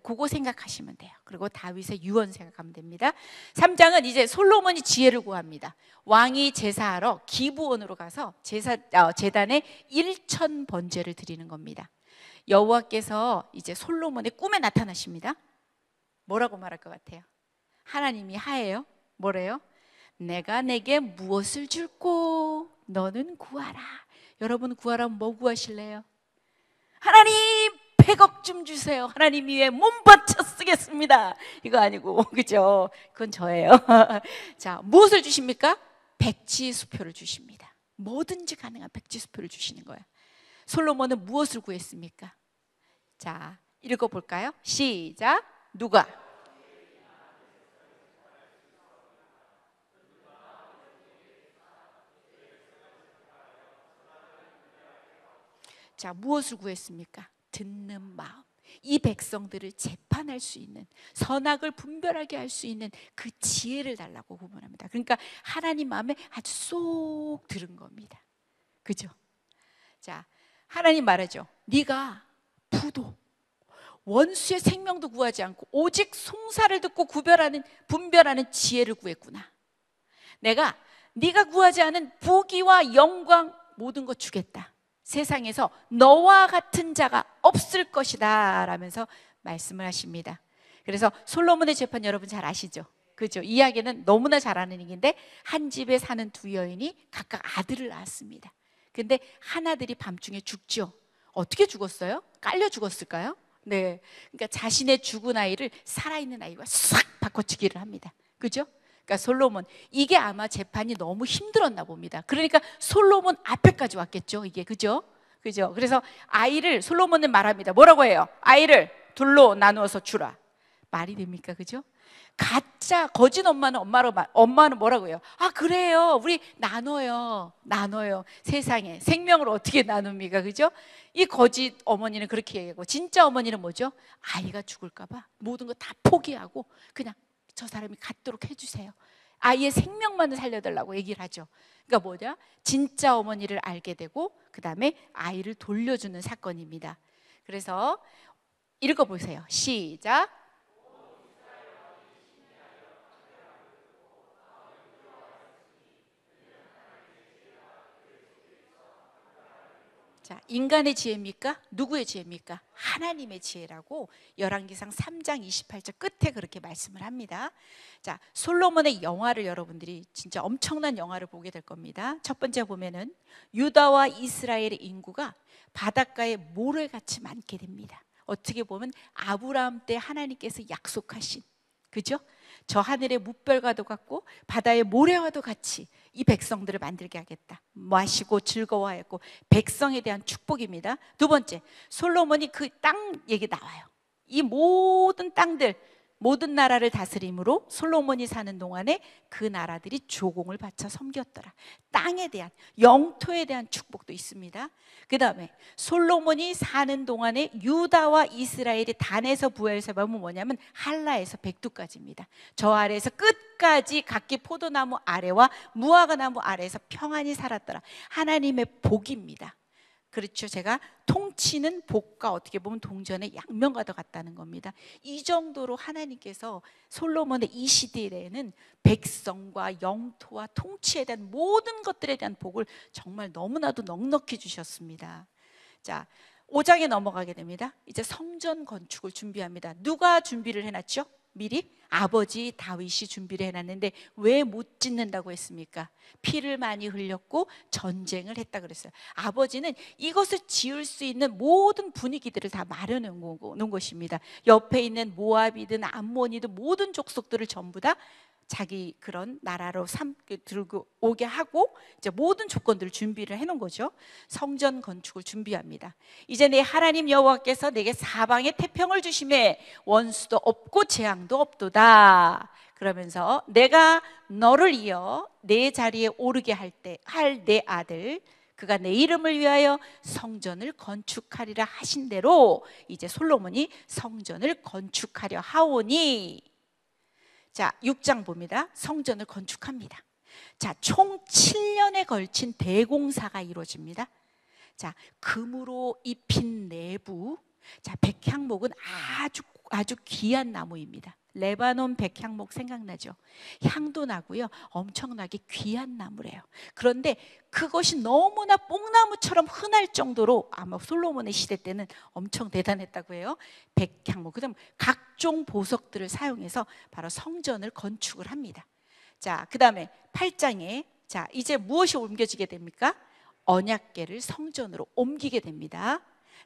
그거 생각하시면 돼요. 그리고 다윗의 유언 생각하면 됩니다. 3장은 이제 솔로몬이 지혜를 구합니다. 왕이 제사하러 기브온으로 가서 제단에 1천 번제를 드리는 겁니다. 여호와께서 이제 솔로몬의 꿈에 나타나십니다. 뭐라고 말할 것 같아요? 하나님이 하예요. 뭐래요? 내가 내게 무엇을 줄꼬 너는 구하라. 여러분 구하라면 뭐 구하실래요? 하나님 100억 좀 주세요. 하나님 위에 몸 바쳐 쓰겠습니다. 이거 아니고, 그죠? 그건 저예요. 자, 무엇을 주십니까? 백지수표를 주십니다. 뭐든지 가능한 백지수표를 주시는 거예요. 솔로몬은 무엇을 구했습니까? 자, 읽어볼까요? 시작. 누가? 자, 무엇을 구했습니까? 듣는 마음. 이 백성들을 재판할 수 있는, 선악을 분별하게 할 수 있는 그 지혜를 달라고 구문합니다. 그러니까 하나님 마음에 아주 쏙 들은 겁니다. 그죠? 자, 하나님 말하죠. 네가 부도 원수의 생명도 구하지 않고 오직 송사를 듣고 분별하는 지혜를 구했구나. 내가 네가 구하지 않은 부귀와 영광 모든 것 주겠다. 세상에서 너와 같은 자가 없을 것이다 라면서 말씀을 하십니다. 그래서 솔로몬의 재판 여러분 잘 아시죠? 그죠? 이야기는 너무나 잘 아는 얘기인데 한 집에 사는 두 여인이 각각 아들을 낳았습니다. 근데 하나들이 밤중에 죽죠. 어떻게 죽었어요? 깔려 죽었을까요? 네, 그러니까 자신의 죽은 아이를 살아있는 아이와 싹 바꿔치기를 합니다. 그죠? 그러니까 솔로몬, 이게 아마 재판이 너무 힘들었나 봅니다. 그러니까 솔로몬 앞에까지 왔겠죠, 이게. 그죠? 그래서 아이를 솔로몬은 말합니다. 뭐라고 해요? 아이를 둘로 나누어서 주라. 말이 됩니까? 그죠? 가짜 거짓 엄마는 뭐라고 해요? 아, 그래요. 우리 나눠요. 세상에 생명을 어떻게 나눕니까? 그죠? 이 거짓 어머니는 그렇게 얘기하고, 진짜 어머니는 뭐죠? 아이가 죽을까 봐 모든 거 다 포기하고 그냥 저 사람이 갖도록 해주세요. 아이의 생명만을 살려달라고 얘기를 하죠. 그러니까 뭐냐? 진짜 어머니를 알게 되고 그 다음에 아이를 돌려주는 사건입니다. 그래서 읽어보세요. 시작. 자, 인간의 지혜입니까? 누구의 지혜입니까? 하나님의 지혜라고 열왕기상 3장 28절 끝에 그렇게 말씀을 합니다. 자, 솔로몬의 영화를 여러분들이 진짜 엄청난 영화를 보게 될 겁니다. 첫 번째 보면은 유다와 이스라엘의 인구가 바닷가에 모래같이 많게 됩니다. 어떻게 보면 아브라함 때 하나님께서 약속하신, 그죠? 저 하늘의 무별과도 같고 바다의 모래와도 같이 이 백성들을 만들게 하겠다. 마시고 즐거워하였고, 백성에 대한 축복입니다. 두 번째, 솔로몬이 그 땅 얘기 나와요. 이 모든 땅들, 모든 나라를 다스림으로 솔로몬이 사는 동안에 그 나라들이 조공을 바쳐 섬겼더라. 땅에 대한, 영토에 대한 축복도 있습니다. 그 다음에 솔로몬이 사는 동안에 유다와 이스라엘이 단에서 부엘에서 보면 뭐냐면 할라에서 백두까지입니다. 저 아래에서 끝까지 각기 포도나무 아래와 무화과나무 아래에서 평안히 살았더라. 하나님의 복입니다. 그렇죠. 제가 통치는 복과 어떻게 보면 동전의 양면과도 같다는 겁니다. 이 정도로 하나님께서 솔로몬의 이 시대에는 백성과 영토와 통치에 대한 모든 것들에 대한 복을 정말 너무나도 넉넉히 주셨습니다. 자, 5장에 넘어가게 됩니다. 이제 성전 건축을 준비합니다. 누가 준비를 해놨죠? 미리 아버지 다윗이 준비를 해놨는데 왜 못 짓는다고 했습니까? 피를 많이 흘렸고 전쟁을 했다 그랬어요. 아버지는 이것을 지을 수 있는 모든 분위기들을 다 마련해 놓은 것입니다. 옆에 있는 모압이든 암몬이든 모든 족속들을 전부 다 자기 그런 나라로 들고 오게 하고 이제 모든 조건들을 준비를 해놓은 거죠. 성전 건축을 준비합니다. 이제 내 하나님 여호와께서 내게 사방에 태평을 주심에 원수도 없고 재앙도 없도다. 그러면서 내가 너를 이어 내 자리에 오르게 할 내 아들 그가 내 이름을 위하여 성전을 건축하리라 하신 대로 이제 솔로몬이 성전을 건축하려 하오니, 자, 6장 봅니다. 성전을 건축합니다. 자, 총 7년에 걸친 대공사가 이루어집니다. 자, 금으로 입힌 내부. 자, 백향목은 아주 귀한 나무입니다. 레바논 백향목 생각나죠? 향도 나고요. 엄청나게 귀한 나무래요. 그런데 그것이 너무나 뽕나무처럼 흔할 정도로 아마 솔로몬의 시대 때는 엄청 대단했다고 해요. 백향목. 그다음 각종 보석들을 사용해서 바로 성전을 건축을 합니다. 자, 그다음에 8장에 자, 이제 무엇이 옮겨지게 됩니까? 언약궤를 성전으로 옮기게 됩니다.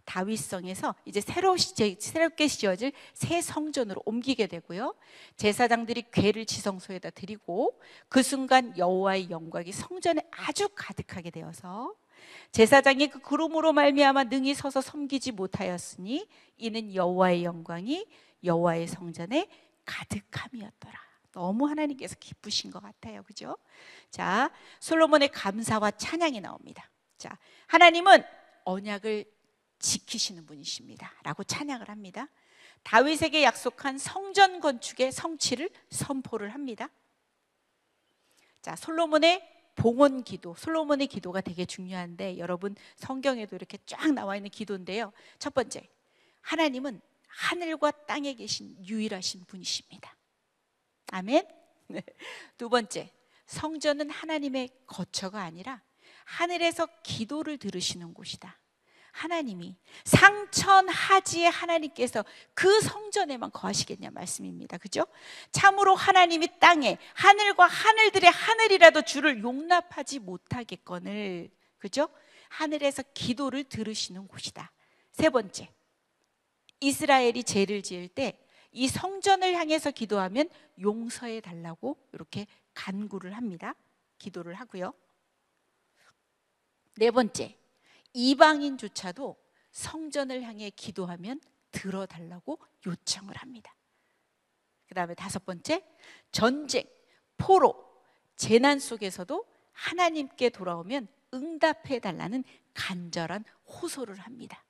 다윗성에서 이제 새롭게 지어질 새 성전으로 옮기게 되고요. 제사장들이 궤를 지성소에다 드리고 그 순간 여호와의 영광이 성전에 아주 가득하게 되어서 제사장이 그 구름으로 말미암아 능히 서서 섬기지 못하였으니 이는 여호와의 영광이 여호와의 성전에 가득함이었더라. 너무 하나님께서 기쁘신 것 같아요. 그죠? 자, 솔로몬의 감사와 찬양이 나옵니다. 자, 하나님은 언약을 지키시는 분이십니다 라고 찬양을 합니다. 다윗에게 약속한 성전 건축의 성취를 선포를 합니다. 자, 솔로몬의 봉헌 기도, 솔로몬의 기도가 되게 중요한데 여러분 성경에도 이렇게 쫙 나와 있는 기도인데요. 첫 번째, 하나님은 하늘과 땅에 계신 유일하신 분이십니다. 아멘. 네. 두 번째, 성전은 하나님의 거처가 아니라 하늘에서 기도를 들으시는 곳이다. 하나님이 상천하지의 하나님께서 그 성전에만 거하시겠냐 말씀입니다. 그죠? 참으로 하나님이 땅에 하늘과 하늘들의 하늘이라도 주를 용납하지 못하겠거늘, 그죠? 하늘에서 기도를 들으시는 곳이다. 세 번째, 이스라엘이 죄를 지을 때 이 성전을 향해서 기도하면 용서해 달라고 이렇게 간구를 합니다. 기도를 하고요. 네 번째, 이방인조차도 성전을 향해 기도하면 들어달라고 요청을 합니다. 그 다음에 다섯 번째, 전쟁, 포로, 재난 속에서도 하나님께 돌아오면 응답해 달라는 간절한 호소를 합니다.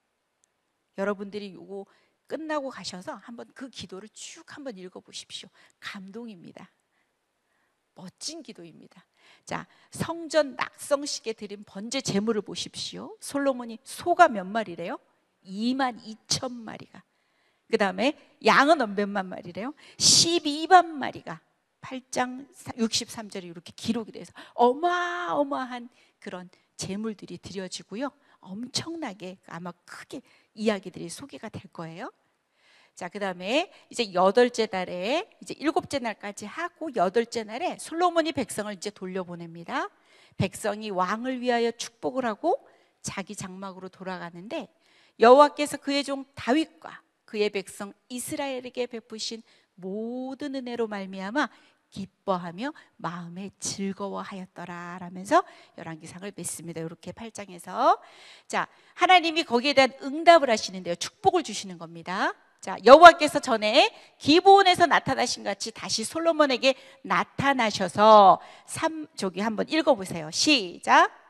여러분들이 이거 끝나고 가셔서 한번 그 기도를 쭉 한번 읽어보십시오. 감동입니다. 멋진 기도입니다. 자, 성전 낙성식에 드린 번제 제물을 보십시오. 솔로몬이 소가 몇 마리래요? 22,000마리가. 그 다음에 양은 몇만 마리래요? 12만 마리가. 8장 63절에 이렇게 기록이 돼서 어마어마한 그런 제물들이 드려지고요. 엄청나게 아마 크게 이야기들이 소개가 될 거예요. 자, 그 다음에 이제 8째 달에 이제 7째 날까지 하고 8째 날에 솔로몬이 백성을 이제 돌려보냅니다. 백성이 왕을 위하여 축복을 하고 자기 장막으로 돌아가는데 여호와께서 그의 종 다윗과 그의 백성 이스라엘에게 베푸신 모든 은혜로 말미암아 기뻐하며 마음에 즐거워하였더라 라면서 열왕기상을 맺습니다. 이렇게 8장에서 자, 하나님이 거기에 대한 응답을 하시는데요. 축복을 주시는 겁니다. 자, 여호와께서 전에 기브온에서 나타나신 같이 다시 솔로몬에게 나타나셔서 저기 한번 읽어보세요. 시작.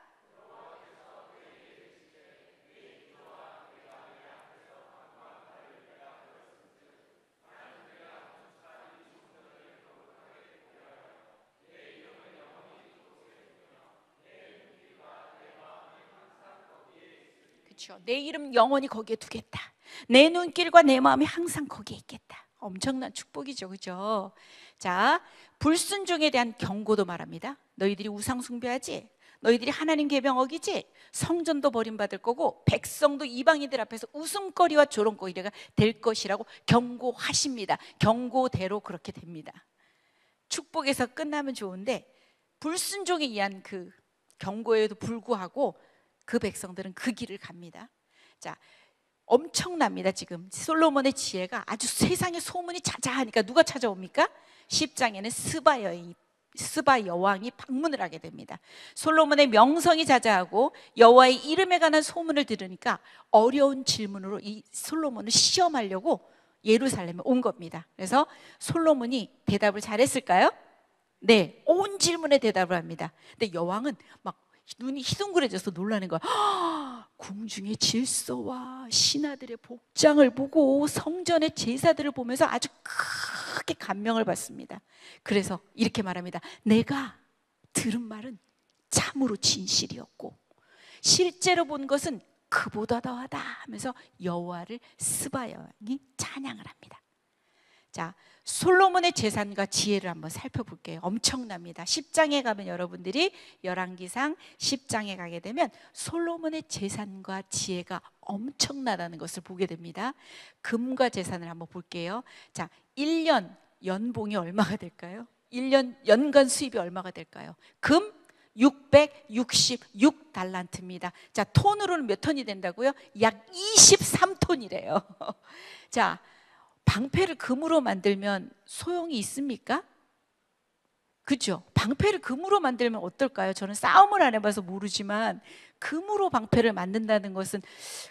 그렇죠. 내 이름 영원히 거기에 두겠다. 내 눈길과 내 마음이 항상 거기에 있겠다. 엄청난 축복이죠, 그죠? 자, 불순종에 대한 경고도 말합니다. 너희들이 우상 숭배하지? 너희들이 하나님 계명 어기지? 성전도 버림받을 거고 백성도 이방인들 앞에서 웃음거리와 조롱거리가 될 것이라고 경고하십니다. 경고대로 그렇게 됩니다. 축복에서 끝나면 좋은데 불순종에 의한 그 경고에도 불구하고 그 백성들은 그 길을 갑니다. 자, 엄청납니다. 지금 솔로몬의 지혜가 아주 세상에 소문이 자자하니까 누가 찾아옵니까? 10장에는 스바 여왕이 방문을 하게 됩니다. 솔로몬의 명성이 자자하고 여호와의 이름에 관한 소문을 들으니까 어려운 질문으로 이 솔로몬을 시험하려고 예루살렘에 온 겁니다. 그래서 솔로몬이 대답을 잘했을까요? 네, 온 질문에 대답을 합니다. 근데 여왕은 막 눈이 희둥그레져서 놀라는 거야. 궁중의 질서와 신하들의 복장을 보고 성전의 제사들을 보면서 아주 크게 감명을 받습니다. 그래서 이렇게 말합니다. 내가 들은 말은 참으로 진실이었고 실제로 본 것은 그보다 더하다 하면서 여호와를 스바 여왕이 찬양을 합니다. 자, 솔로몬의 재산과 지혜를 한번 살펴볼게요. 엄청납니다. 10장에 가면 여러분들이 열왕기상 10장에 가게 되면 솔로몬의 재산과 지혜가 엄청나다는 것을 보게 됩니다. 금과 재산을 한번 볼게요. 자, 1년 연봉이 얼마가 될까요? 1년 연간 수입이 얼마가 될까요? 금 666달란트입니다. 자, 톤으로는 몇 톤이 된다고요? 약 23톤이래요. 자, 방패를 금으로 만들면 소용이 있습니까? 그죠? 방패를 금으로 만들면 어떨까요? 저는 싸움을 안 해봐서 모르지만 금으로 방패를 만든다는 것은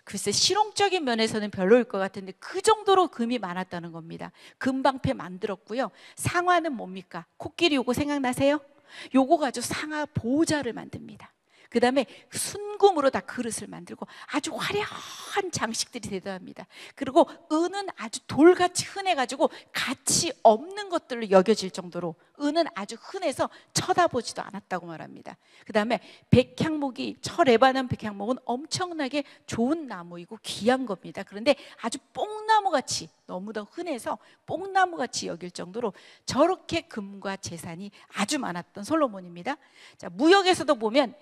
글쎄 실용적인 면에서는 별로일 것 같은데 그 정도로 금이 많았다는 겁니다. 금 방패 만들었고요. 상화는 뭡니까? 코끼리 요거 생각나세요? 요거 가지고 상하 보호자를 만듭니다. 그 다음에 순금으로 다 그릇을 만들고 아주 화려한 장식들이 대단합니다. 그리고 은은 아주 돌같이 흔해가지고 가치 없는 것들로 여겨질 정도로 은은 아주 흔해서 쳐다보지도 않았다고 말합니다. 그 다음에 백향목이 철레바논 백향목은 엄청나게 좋은 나무이고 귀한 겁니다. 그런데 아주 뽕나무같이 너무도 흔해서 뽕나무같이 여길 정도로 저렇게 금과 재산이 아주 많았던 솔로몬입니다. 자, 무역에서도 보면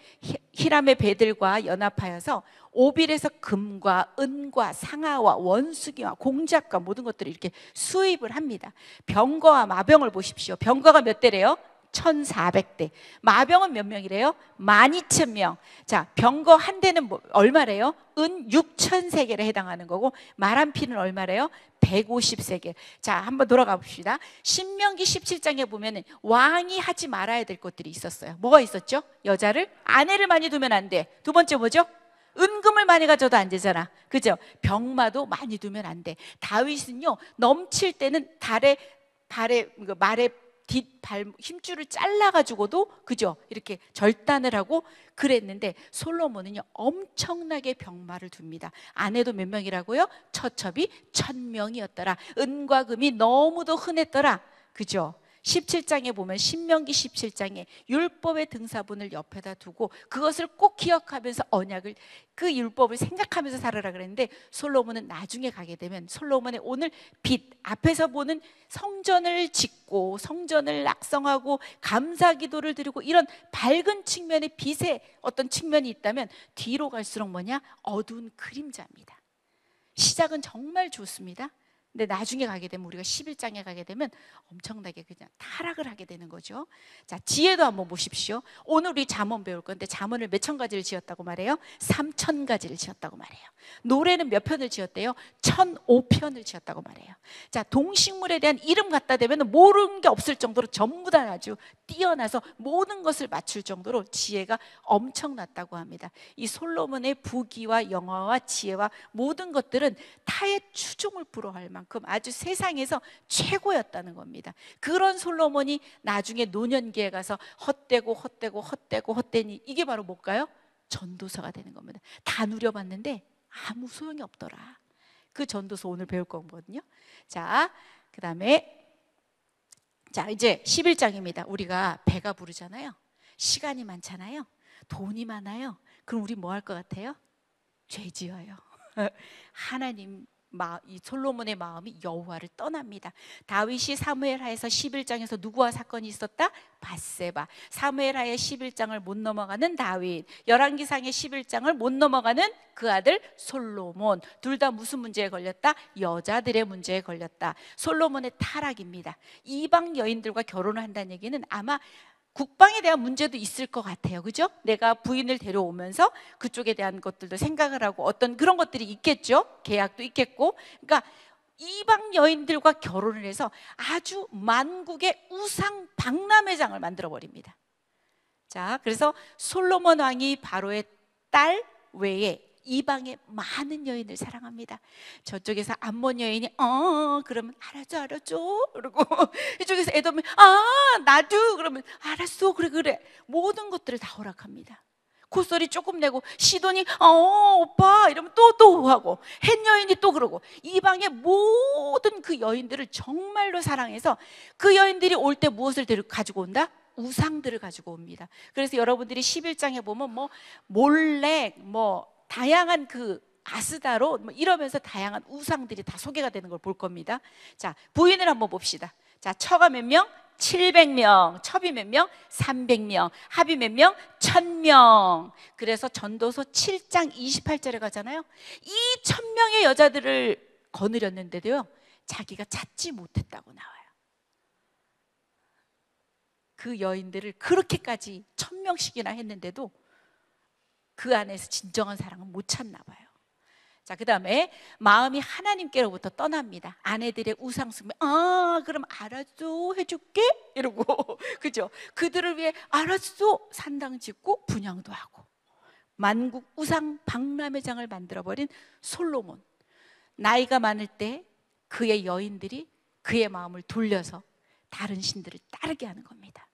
히람의 배들과 연합하여서 오빌에서 금과 은과 상아와 원수기와 공작과 모든 것들을 이렇게 수입을 합니다. 병거와 마병을 보십시오. 병거가 몇 대래요? 1400대. 마병은 몇 명이래요? 12,000명. 자, 병거 한 대는 얼마래요? 은 6,000세겔에 해당하는 거고 말 한 피는 얼마래요? 150세겔. 자, 한번 돌아가 봅시다. 신명기 17장에 보면은 왕이 하지 말아야 될 것들이 있었어요. 뭐가 있었죠? 여자를 아내를 많이 두면 안 돼. 두 번째 뭐죠? 은금을 많이 가져도 안 되잖아. 그죠? 병마도 많이 두면 안 돼. 다윗은요 넘칠 때는 말의 뒷발 힘줄을 잘라가지고도 그죠? 이렇게 절단을 하고 그랬는데 솔로몬은요 엄청나게 병마를 둡니다. 아내도 몇 명이라고요? 처첩이 1000명이었더라. 은과 금이 너무도 흔했더라. 그죠? 17장에 보면 신명기 17장에 율법의 등사본을 옆에다 두고 그것을 꼭 기억하면서 언약을 그 율법을 생각하면서 살아라 그랬는데 솔로몬은 나중에 가게 되면 솔로몬의 오늘 빛 앞에서 보는 성전을 짓고 성전을 낙성하고 감사기도를 드리고 이런 밝은 측면의 빛의 어떤 측면이 있다면 뒤로 갈수록 뭐냐? 어두운 그림자입니다. 시작은 정말 좋습니다. 근데 나중에 가게 되면 우리가 11장에 가게 되면 엄청나게 그냥 타락을 하게 되는 거죠. 자, 지혜도 한번 보십시오. 오늘 우리 잠언 배울 건데 잠언을 몇천 가지를 지었다고 말해요? 3000가지를 지었다고 말해요. 노래는 몇 편을 지었대요? 1005편을 지었다고 말해요. 자, 동식물에 대한 이름 갖다 대면 모르는 게 없을 정도로 전부 다 아주 뛰어나서 모든 것을 맞출 정도로 지혜가 엄청났다고 합니다. 이 솔로몬의 부귀와 영화와 지혜와 모든 것들은 타의 추종을 불허할 만큼 아주 세상에서 최고였다는 겁니다. 그런 솔로몬이 나중에 노년기에 가서 헛되니 이게 바로 뭘까요? 전도서가 되는 겁니다. 다 누려봤는데 아무 소용이 없더라. 그 전도서 오늘 배울 거거든요. 자, 그 다음에 자, 이제 11장입니다. 우리가 배가 부르잖아요. 시간이 많잖아요. 돈이 많아요. 그럼 우리 뭐 할 것 같아요? 죄지어요. 하나님 이 솔로몬의 마음이 여호와를 떠납니다. 다윗이 사무엘하에서 11장에서 누구와 사건이 있었다? 밧세바. 사무엘하의 11장을 못 넘어가는 다윗, 열왕기상의 11장을 못 넘어가는 그 아들 솔로몬. 둘 다 무슨 문제에 걸렸다? 여자들의 문제에 걸렸다. 솔로몬의 타락입니다. 이방 여인들과 결혼을 한다는 얘기는 아마 국방에 대한 문제도 있을 것 같아요. 그죠? 내가 부인을 데려오면서 그쪽에 대한 것들도 생각을 하고 어떤 그런 것들이 있겠죠. 계약도 있겠고. 그러니까 이방 여인들과 결혼을 해서 아주 만국의 우상 박람회장을 만들어 버립니다. 자, 그래서 솔로몬 왕이 바로의 딸 외에 이방의 많은 여인을 사랑합니다. 저쪽에서 암몬 여인이 그러면 알았죠 그러고 이쪽에서 에돔이 나도 그러면 알았어 그래 모든 것들을 다 허락합니다. 콧소리 조금 내고 시돈이 오빠 이러면 또 하고 헷 여인이 또 그러고 이방의 모든 그 여인들을 정말로 사랑해서 그 여인들이 올 때 무엇을 가지고 온다? 우상들을 가지고 옵니다. 그래서 여러분들이 11장에 보면 몰렉 다양한 그 아스다롯 이러면서 다양한 우상들이 다 소개가 되는 걸 볼 겁니다. 자, 부인을 한번 봅시다. 자, 처가 몇 명? 700명. 첩이 몇 명? 300명. 합이 몇 명? 1000명. 그래서 전도서 7장 28절에 가잖아요. 이 1000명의 여자들을 거느렸는데도요, 자기가 찾지 못했다고 나와요. 그 여인들을 그렇게까지 1000명씩이나 했는데도 그 안에서 진정한 사랑은 못 찾나 봐요. 자, 그 다음에 마음이 하나님께로부터 떠납니다. 아내들의 우상숭배, 그럼 알았어 해줄게 이러고 그죠? 그들을 위해 알았어 산당 짓고 분향도 하고 만국 우상 박람회장을 만들어버린 솔로몬. 나이가 많을 때 그의 여인들이 그의 마음을 돌려서 다른 신들을 따르게 하는 겁니다.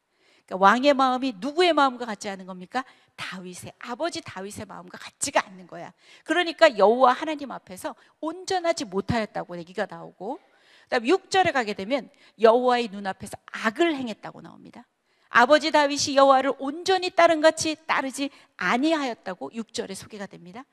그러니까 왕의 마음이 누구의 마음과 같지 않은 겁니까? 다윗의, 아버지 다윗의 마음과 같지가 않는 거야. 그러니까 여호와 하나님 앞에서 온전하지 못하였다고 얘기가 나오고, 그다음 6절에 가게 되면 여호와의 눈앞에서 악을 행했다고 나옵니다. 아버지 다윗이 여호와를 온전히 따른같이 따르지 아니하였다고 6절에 소개가 됩니다.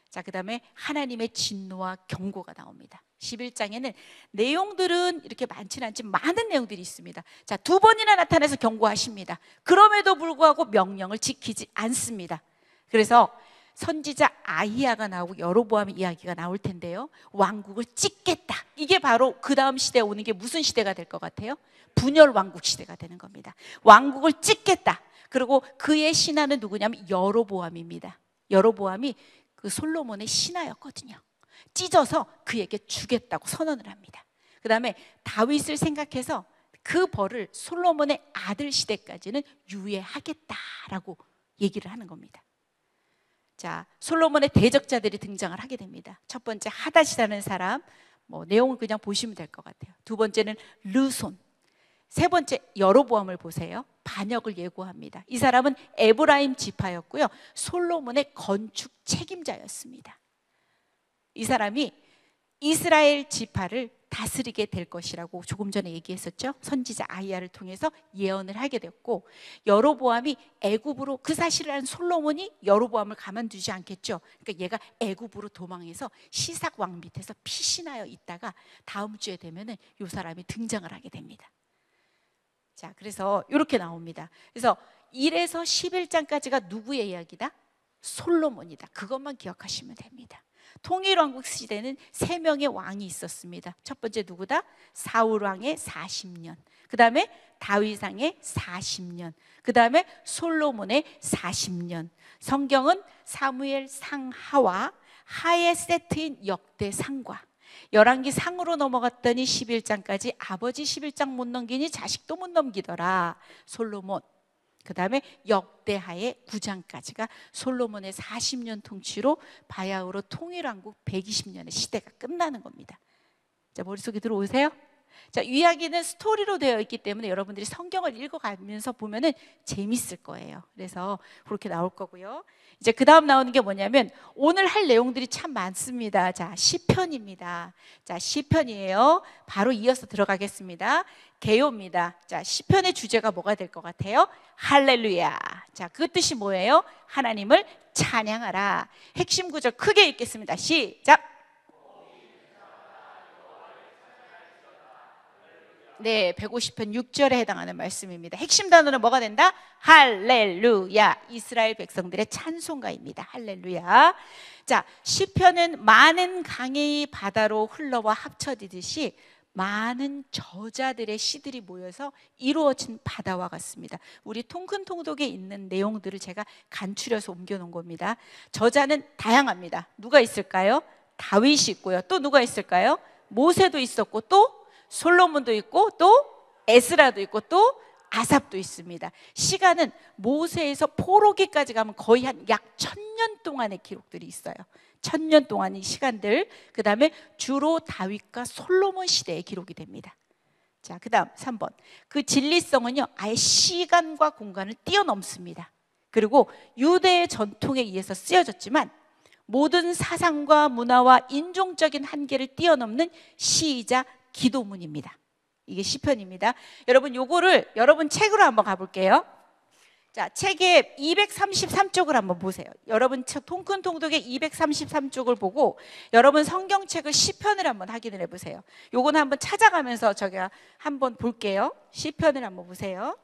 자, 그 다음에 하나님의 진노와 경고가 나옵니다. 11장에는 내용들은 이렇게 많지는 않지만 많은 내용들이 있습니다. 자, 2번이나 나타나서 경고하십니다. 그럼에도 불구하고 명령을 지키지 않습니다. 그래서 선지자 아히야가 나오고 여로보암 이야기가 나올 텐데요, 왕국을 찢겠다. 이게 바로 그 다음 시대에 오는 게 무슨 시대가 될 것 같아요? 분열 왕국 시대가 되는 겁니다. 왕국을 찢겠다. 그리고 그의 신하는 누구냐면 여로보암입니다. 여로보암이 그 솔로몬의 신하였거든요. 찢어서 그에게 주겠다고 선언을 합니다. 그 다음에 다윗을 생각해서 그 벌을 솔로몬의 아들 시대까지는 유예하겠다라고 얘기를 하는 겁니다. 자, 솔로몬의 대적자들이 등장을 하게 됩니다. 첫 번째 하닷이라는 사람, 내용을 그냥 보시면 될 것 같아요. 두 번째는 르손, 세 번째 여로보암을 보세요. 반역을 예고합니다. 이 사람은 에브라임 지파였고요, 솔로몬의 건축 책임자였습니다. 이 사람이 이스라엘 지파를 다스리게 될 것이라고 조금 전에 얘기했었죠. 선지자 아히야를 통해서 예언을 하게 됐고, 여로보암이 애굽으로, 그 사실을 한 솔로몬이 여로보암을 가만두지 않겠죠. 그러니까 얘가 애굽으로 도망해서 시삭 왕 밑에서 피신하여 있다가 다음 주에 되면은 이 사람이 등장을 하게 됩니다. 자, 그래서 이렇게 나옵니다. 그래서 1에서 11장까지가 누구의 이야기다? 솔로몬이다. 그것만 기억하시면 됩니다. 통일왕국 시대는 3명의 왕이 있었습니다. 첫 번째 누구다? 사울왕의 40년, 그 다음에 다윗왕의 40년, 그 다음에 솔로몬의 40년. 성경은 사무엘 상하와 하의 세트인 역대상과 열왕기 상으로 넘어갔더니 11장까지 아버지 11장 못 넘기니 자식도 못 넘기더라 솔로몬. 그 다음에 역대하의 9장까지가 솔로몬의 40년 통치로 바야흐로 통일왕국 120년의 시대가 끝나는 겁니다. 자, 머릿속에 들어오세요? 자, 이야기는 스토리로 되어 있기 때문에 여러분들이 성경을 읽어가면서 보면은 재밌을 거예요. 그래서 그렇게 나올 거고요. 이제 그 다음 나오는 게 뭐냐면 오늘 할 내용들이 참 많습니다. 자, 시편입니다. 자, 시편이에요. 바로 이어서 들어가겠습니다. 개요입니다. 자, 시편의 주제가 뭐가 될 것 같아요? 할렐루야. 자, 그 뜻이 뭐예요? 하나님을 찬양하라. 핵심 구절 크게 읽겠습니다. 시작. 네, 150편 6절에 해당하는 말씀입니다. 핵심 단어는 뭐가 된다? 할렐루야. 이스라엘 백성들의 찬송가입니다. 할렐루야. 자, 시편은 많은 강의 바다로 흘러와 합쳐지듯이 많은 저자들의 시들이 모여서 이루어진 바다와 같습니다. 우리 통큰통독에 있는 내용들을 제가 간추려서 옮겨놓은 겁니다. 저자는 다양합니다. 누가 있을까요? 다윗이 있고요. 또 누가 있을까요? 모세도 있었고 또 솔로몬도 있고 또 에스라도 있고 또 아삽도 있습니다. 시간은 모세에서 포로기까지 가면 거의 한 약 1000년 동안의 기록들이 있어요. 1000년 동안의 시간들. 그 다음에 주로 다윗과 솔로몬 시대의 기록이 됩니다. 자, 그 다음 3번. 그 진리성은요 아예 시간과 공간을 뛰어넘습니다. 그리고 유대의 전통에 의해서 쓰여졌지만 모든 사상과 문화와 인종적인 한계를 뛰어넘는 시이자 기도문입니다. 이게 시편입니다. 여러분 요거를 여러분 책으로 한번 가볼게요. 자, 책의 233쪽을 한번 보세요. 여러분 통큰통독의 233쪽을 보고 여러분 성경책을 시편을 한번 확인을 해보세요. 요거는 한번 찾아가면서 제가 한번 볼게요. 시편을 한번 보세요.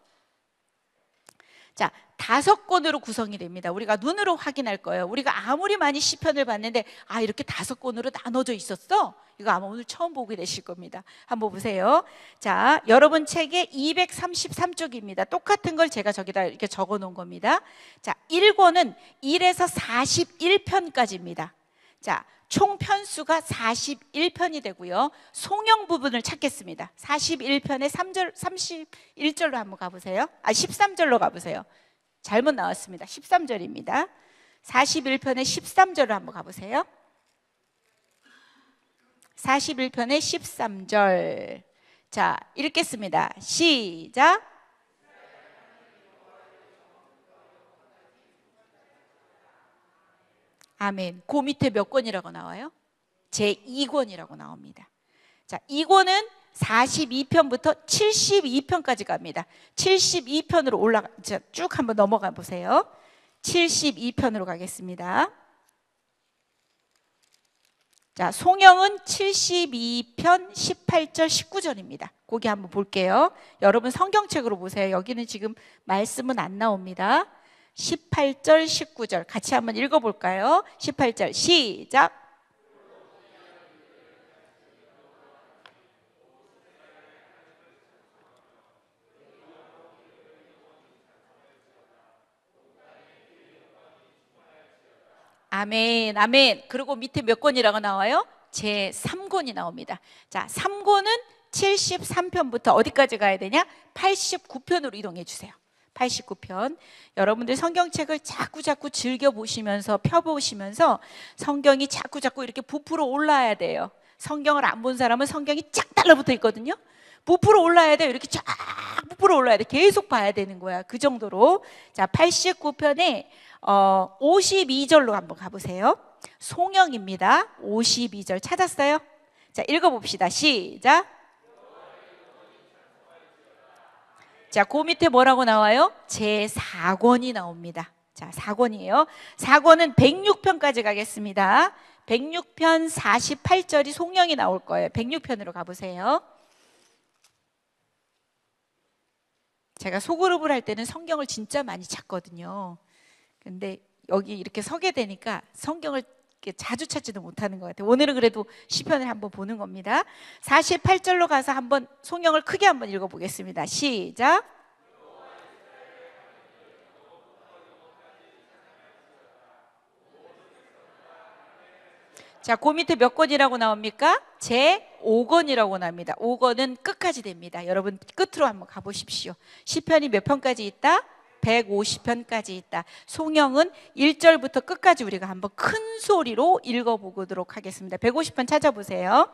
자, 5권으로 구성이 됩니다. 우리가 눈으로 확인할 거예요. 우리가 아무리 많이 시편을 봤는데 아, 이렇게 5권으로 나눠져 있었어? 이거 아마 오늘 처음 보게 되실 겁니다. 한번 보세요. 자, 여러분 책의 233쪽입니다. 똑같은 걸 제가 저기다 이렇게 적어 놓은 겁니다. 자, 1권은 1에서 41편까지입니다. 자, 총 편수가 41편이 되고요. 송영 부분을 찾겠습니다. 41편의 3절, 31절로 한번 가보세요. 13절로 가보세요. 잘못 나왔습니다. 13절입니다. 41편의 13절로 한번 가보세요. 41편의 13절. 자, 읽겠습니다. 시작. 아멘. 그 밑에 몇 권이라고 나와요? 제2권이라고 나옵니다. 자, 2권은 42편부터 72편까지 갑니다. 72편으로 올라가, 쭉 한번 넘어가 보세요. 72편으로 가겠습니다. 자, 송영은 72편 18절 19절입니다. 거기 한번 볼게요. 여러분 성경책으로 보세요. 여기는 지금 말씀은 안 나옵니다. 18절 19절 같이 한번 읽어볼까요? 18절 시작. 아멘, 아멘. 그리고 밑에 몇 권이라고 나와요? 제 3권이 나옵니다. 자, 3권은 73편부터 어디까지 가야 되냐? 89편으로 이동해 주세요. 89편. 여러분들 성경책을 자꾸 즐겨보시면서 펴보시면서 성경이 자꾸 이렇게 부풀어 올라야 돼요. 성경을 안 본 사람은 성경이 쫙 달라붙어 있거든요. 부풀어 올라야 돼요. 이렇게 쫙 부풀어 올라야 돼. 계속 봐야 되는 거야. 그 정도로. 자, 89편에 52절로 한번 가보세요. 송영입니다. 52절 찾았어요? 자, 읽어봅시다. 시작. 자, 그 밑에 뭐라고 나와요? 제4권이 나옵니다. 자, 4권이에요. 4권은 106편까지 가겠습니다. 106편 48절이 송영이 나올 거예요. 106편으로 가보세요. 제가 소그룹을 할 때는 성경을 진짜 많이 찾거든요. 근데 여기 이렇게 서게 되니까 성경을 자주 찾지도 못하는 것 같아요. 오늘은 그래도 시편을 한번 보는 겁니다. 48절로 가서 한번 송영을 크게 한번 읽어보겠습니다. 시작. 자, 그 밑에 몇 권이라고 나옵니까? 제5권이라고 나옵니다. 5권은 끝까지 됩니다. 여러분 끝으로 한번 가보십시오. 시편이 몇 편까지 있다? 150편까지 있다. 송영은 1절부터 끝까지 우리가 한번 큰 소리로 읽어보도록 하겠습니다. 150편 찾아보세요.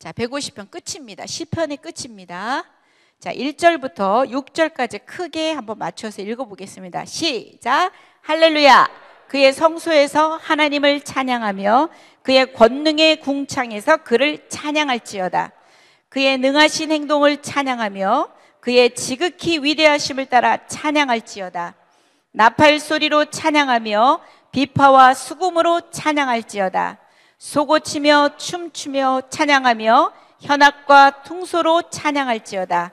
자, 150편 끝입니다. 시편의 끝입니다. 자, 1절부터 6절까지 크게 한번 맞춰서 읽어보겠습니다. 시작! 할렐루야! 그의 성소에서 하나님을 찬양하며 그의 권능의 궁창에서 그를 찬양할지어다. 그의 능하신 행동을 찬양하며 그의 지극히 위대하심을 따라 찬양할지어다. 나팔 소리로 찬양하며 비파와 수금으로 찬양할지어다. 소고치며 춤추며 찬양하며 현악과 퉁소로 찬양할지어다.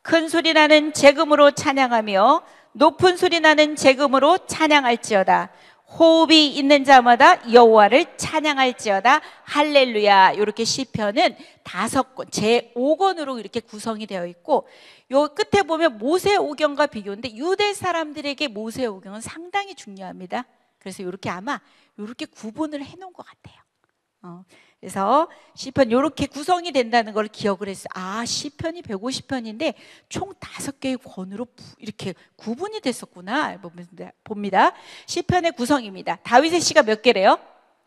큰 소리 나는 제금으로 찬양하며 높은 소리 나는 제금으로 찬양할지어다. 호흡이 있는 자마다 여호와를 찬양할지어다. 할렐루야. 이렇게 시편은 5권, 제5권으로 이렇게 구성이 되어 있고, 요 끝에 보면 모세오경과 비교인데 유대 사람들에게 모세오경은 상당히 중요합니다. 그래서 이렇게 아마 이렇게 구분을 해놓은 것 같아요. 그래서 시편 이렇게 구성이 된다는 걸 기억을 했어요. 아, 시편이 150편인데 총 5개의 권으로 이렇게 구분이 됐었구나 봅니다. 시편의 구성입니다. 다윗의 시가 몇 개래요?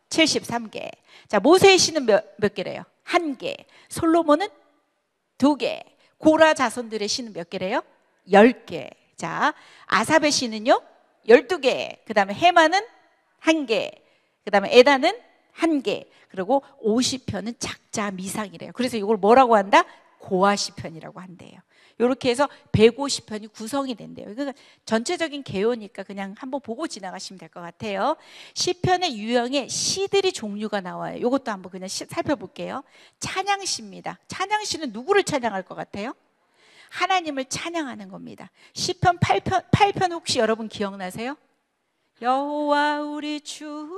73개. 자, 모세의 시는 몇 개래요? 1개. 솔로몬은 2개. 고라 자손들의 시는 몇 개래요? 10개. 자, 아삽의 시는요? 12개. 그 다음에 헤만은 1개. 그 다음에 에다는 1개. 그리고 50편은 작자 미상이래요. 그래서 이걸 뭐라고 한다? 고아시편이라고 한대요. 이렇게 해서 150편이 구성이 된대요. 그러니까 전체적인 개요니까 그냥 한번 보고 지나가시면 될 것 같아요. 시편의 유형에 시들이 종류가 나와요. 이것도 한번 그냥 살펴볼게요. 찬양시입니다. 찬양시는 누구를 찬양할 것 같아요? 하나님을 찬양하는 겁니다. 시편 8편 혹시 여러분 기억나세요? 여호와 우리 주여,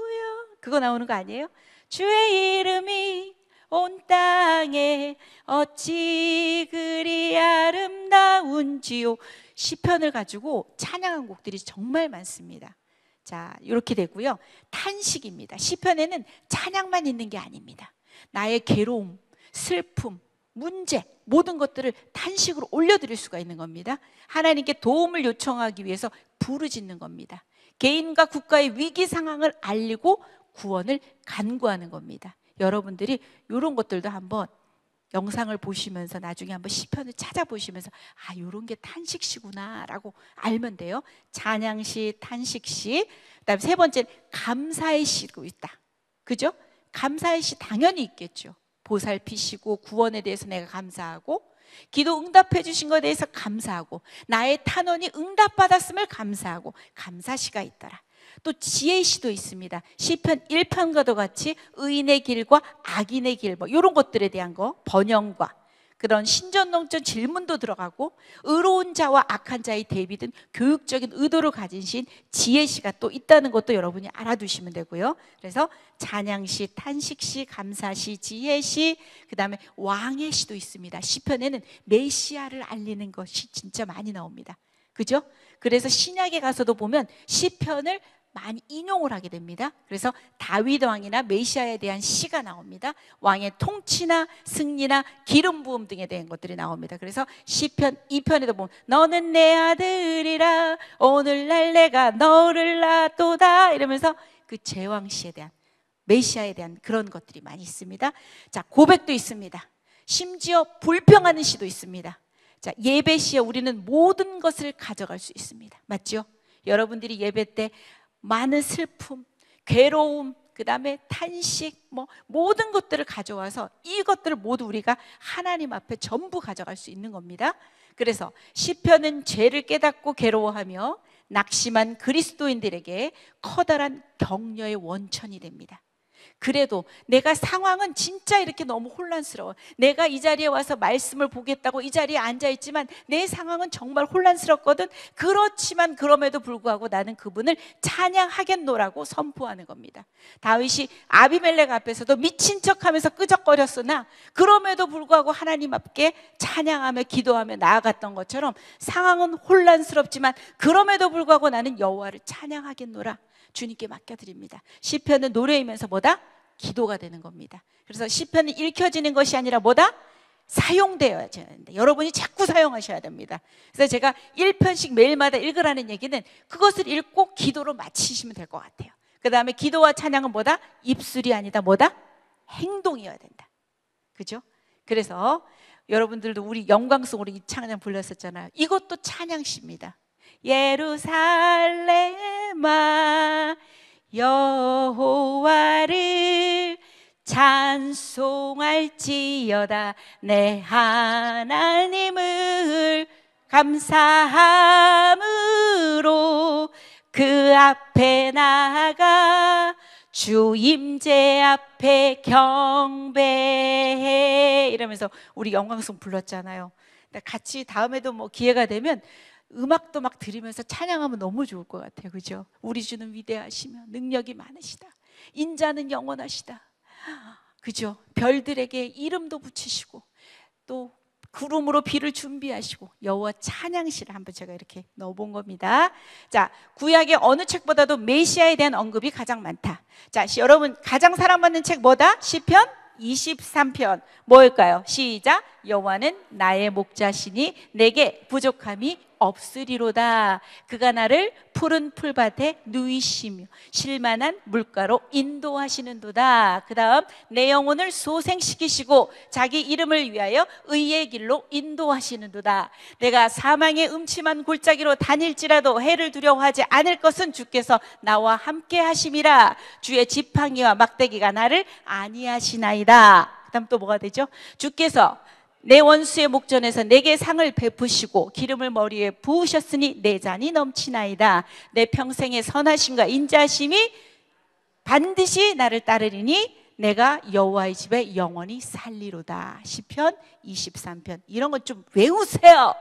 그거 나오는 거 아니에요? 주의 이름이 온 땅에 어찌 그리 아름다운지요. 시편을 가지고 찬양한 곡들이 정말 많습니다. 자, 이렇게 되고요. 탄식입니다. 시편에는 찬양만 있는 게 아닙니다. 나의 괴로움, 슬픔, 문제, 모든 것들을 탄식으로 올려드릴 수가 있는 겁니다. 하나님께 도움을 요청하기 위해서 부르짖는 겁니다. 개인과 국가의 위기 상황을 알리고 구원을 간구하는 겁니다. 여러분들이 이런 것들도 한번 영상을 보시면서 나중에 한번 시편을 찾아보시면서 아, 이런 게 탄식시구나 라고 알면 돼요. 찬양시, 탄식시. 그다음에 세 번째는 감사의 시도 있다. 그죠? 감사의 시 당연히 있겠죠. 보살피시고 구원에 대해서 내가 감사하고, 기도 응답해 주신 것에 대해서 감사하고, 나의 탄원이 응답받았음을 감사하고, 감사시가 있더라. 또 지혜시도 있습니다. 시편 1편과도 같이 의인의 길과 악인의 길, 뭐 이런 것들에 대한 거, 번영과 그런 신전농전 질문도 들어가고, 의로운 자와 악한 자의 대비 등 교육적인 의도를 가진 시인 지혜시가 또 있다는 것도 여러분이 알아두시면 되고요. 그래서 찬양시, 탄식시, 감사시, 지혜시, 그 다음에 왕의 시도 있습니다. 시편에는 메시아를 알리는 것이 진짜 많이 나옵니다. 그죠? 그래서 신약에 가서도 보면 시편을 많이 인용을 하게 됩니다. 그래서 다윗 왕이나 메시아에 대한 시가 나옵니다. 왕의 통치나 승리나 기름 부음 등에 대한 것들이 나옵니다. 그래서 시편 2편에도 보면 너는 내 아들이라 오늘날 내가 너를 낳도다 이러면서 그 제왕시에 대한, 메시아에 대한 그런 것들이 많이 있습니다. 자, 고백도 있습니다. 심지어 불평하는 시도 있습니다. 자, 예배 시에 우리는 모든 것을 가져갈 수 있습니다. 맞죠? 여러분들이 예배 때 많은 슬픔, 괴로움, 그 다음에 탄식, 뭐 모든 것들을 가져와서 이것들을 모두 우리가 하나님 앞에 전부 가져갈 수 있는 겁니다. 그래서 시편은 죄를 깨닫고 괴로워하며 낙심한 그리스도인들에게 커다란 격려의 원천이 됩니다. 그래도 내가 상황은 진짜 이렇게 너무 혼란스러워, 내가 이 자리에 와서 말씀을 보겠다고 이 자리에 앉아있지만 내 상황은 정말 혼란스럽거든. 그렇지만 그럼에도 불구하고 나는 그분을 찬양하겠노라고 선포하는 겁니다. 다윗이 아비멜렉 앞에서도 미친 척하면서 끄적거렸으나 그럼에도 불구하고 하나님 앞에 찬양하며 기도하며 나아갔던 것처럼 상황은 혼란스럽지만 그럼에도 불구하고 나는 여호와를 찬양하겠노라 주님께 맡겨드립니다. 시편은 노래이면서 뭐다? 기도가 되는 겁니다. 그래서 시편은 읽혀지는 것이 아니라 뭐다? 사용되어야 되는데 여러분이 자꾸 사용하셔야 됩니다. 그래서 제가 1편씩 매일마다 읽으라는 얘기는 그것을 읽고 기도로 마치시면 될 것 같아요. 그 다음에 기도와 찬양은 뭐다? 입술이 아니다 뭐다? 행동이어야 된다. 그죠? 그래서 여러분들도 우리 영광송으로 이 찬양 불렀었잖아요. 이것도 찬양시입니다. 예루살렘아 여호와를 찬송할지어다. 내 하나님을 감사함으로 그 앞에 나아가 주 임재 앞에 경배해 이러면서 우리 영광송 불렀잖아요. 같이 다음에도 뭐 기회가 되면 음악도 막 들으면서 찬양하면 너무 좋을 것 같아요. 그죠? 우리 주는 위대하시며 능력이 많으시다. 인자는 영원하시다. 그죠? 별들에게 이름도 붙이시고 또 구름으로 비를 준비하시고 여호와 찬양시를 한번 제가 이렇게 넣어본 겁니다. 자, 구약의 어느 책보다도 메시아에 대한 언급이 가장 많다. 자, 여러분 가장 사랑받는 책 뭐다? 시편 23편 뭘까요? 시작. 여호와는 나의 목자시니 내게 부족함이 없으리로다. 그가 나를 푸른 풀밭에 누이시며 실만한 물가로 인도하시는도다. 그 다음 내 영혼을 소생시키시고 자기 이름을 위하여 의의 길로 인도하시는도다. 내가 사망의 음침한 골짜기로 다닐지라도 해를 두려워하지 않을 것은 주께서 나와 함께 하심이라. 주의 지팡이와 막대기가 나를 안위하시나이다. 그 다음 또 뭐가 되죠? 주께서 내 원수의 목전에서 내게 상을 베푸시고 기름을 머리에 부으셨으니 내 잔이 넘치나이다. 내 평생의 선하심과 인자심이 반드시 나를 따르리니 내가 여호와의 집에 영원히 살리로다. 시편 23편. 이런 건 좀 외우세요.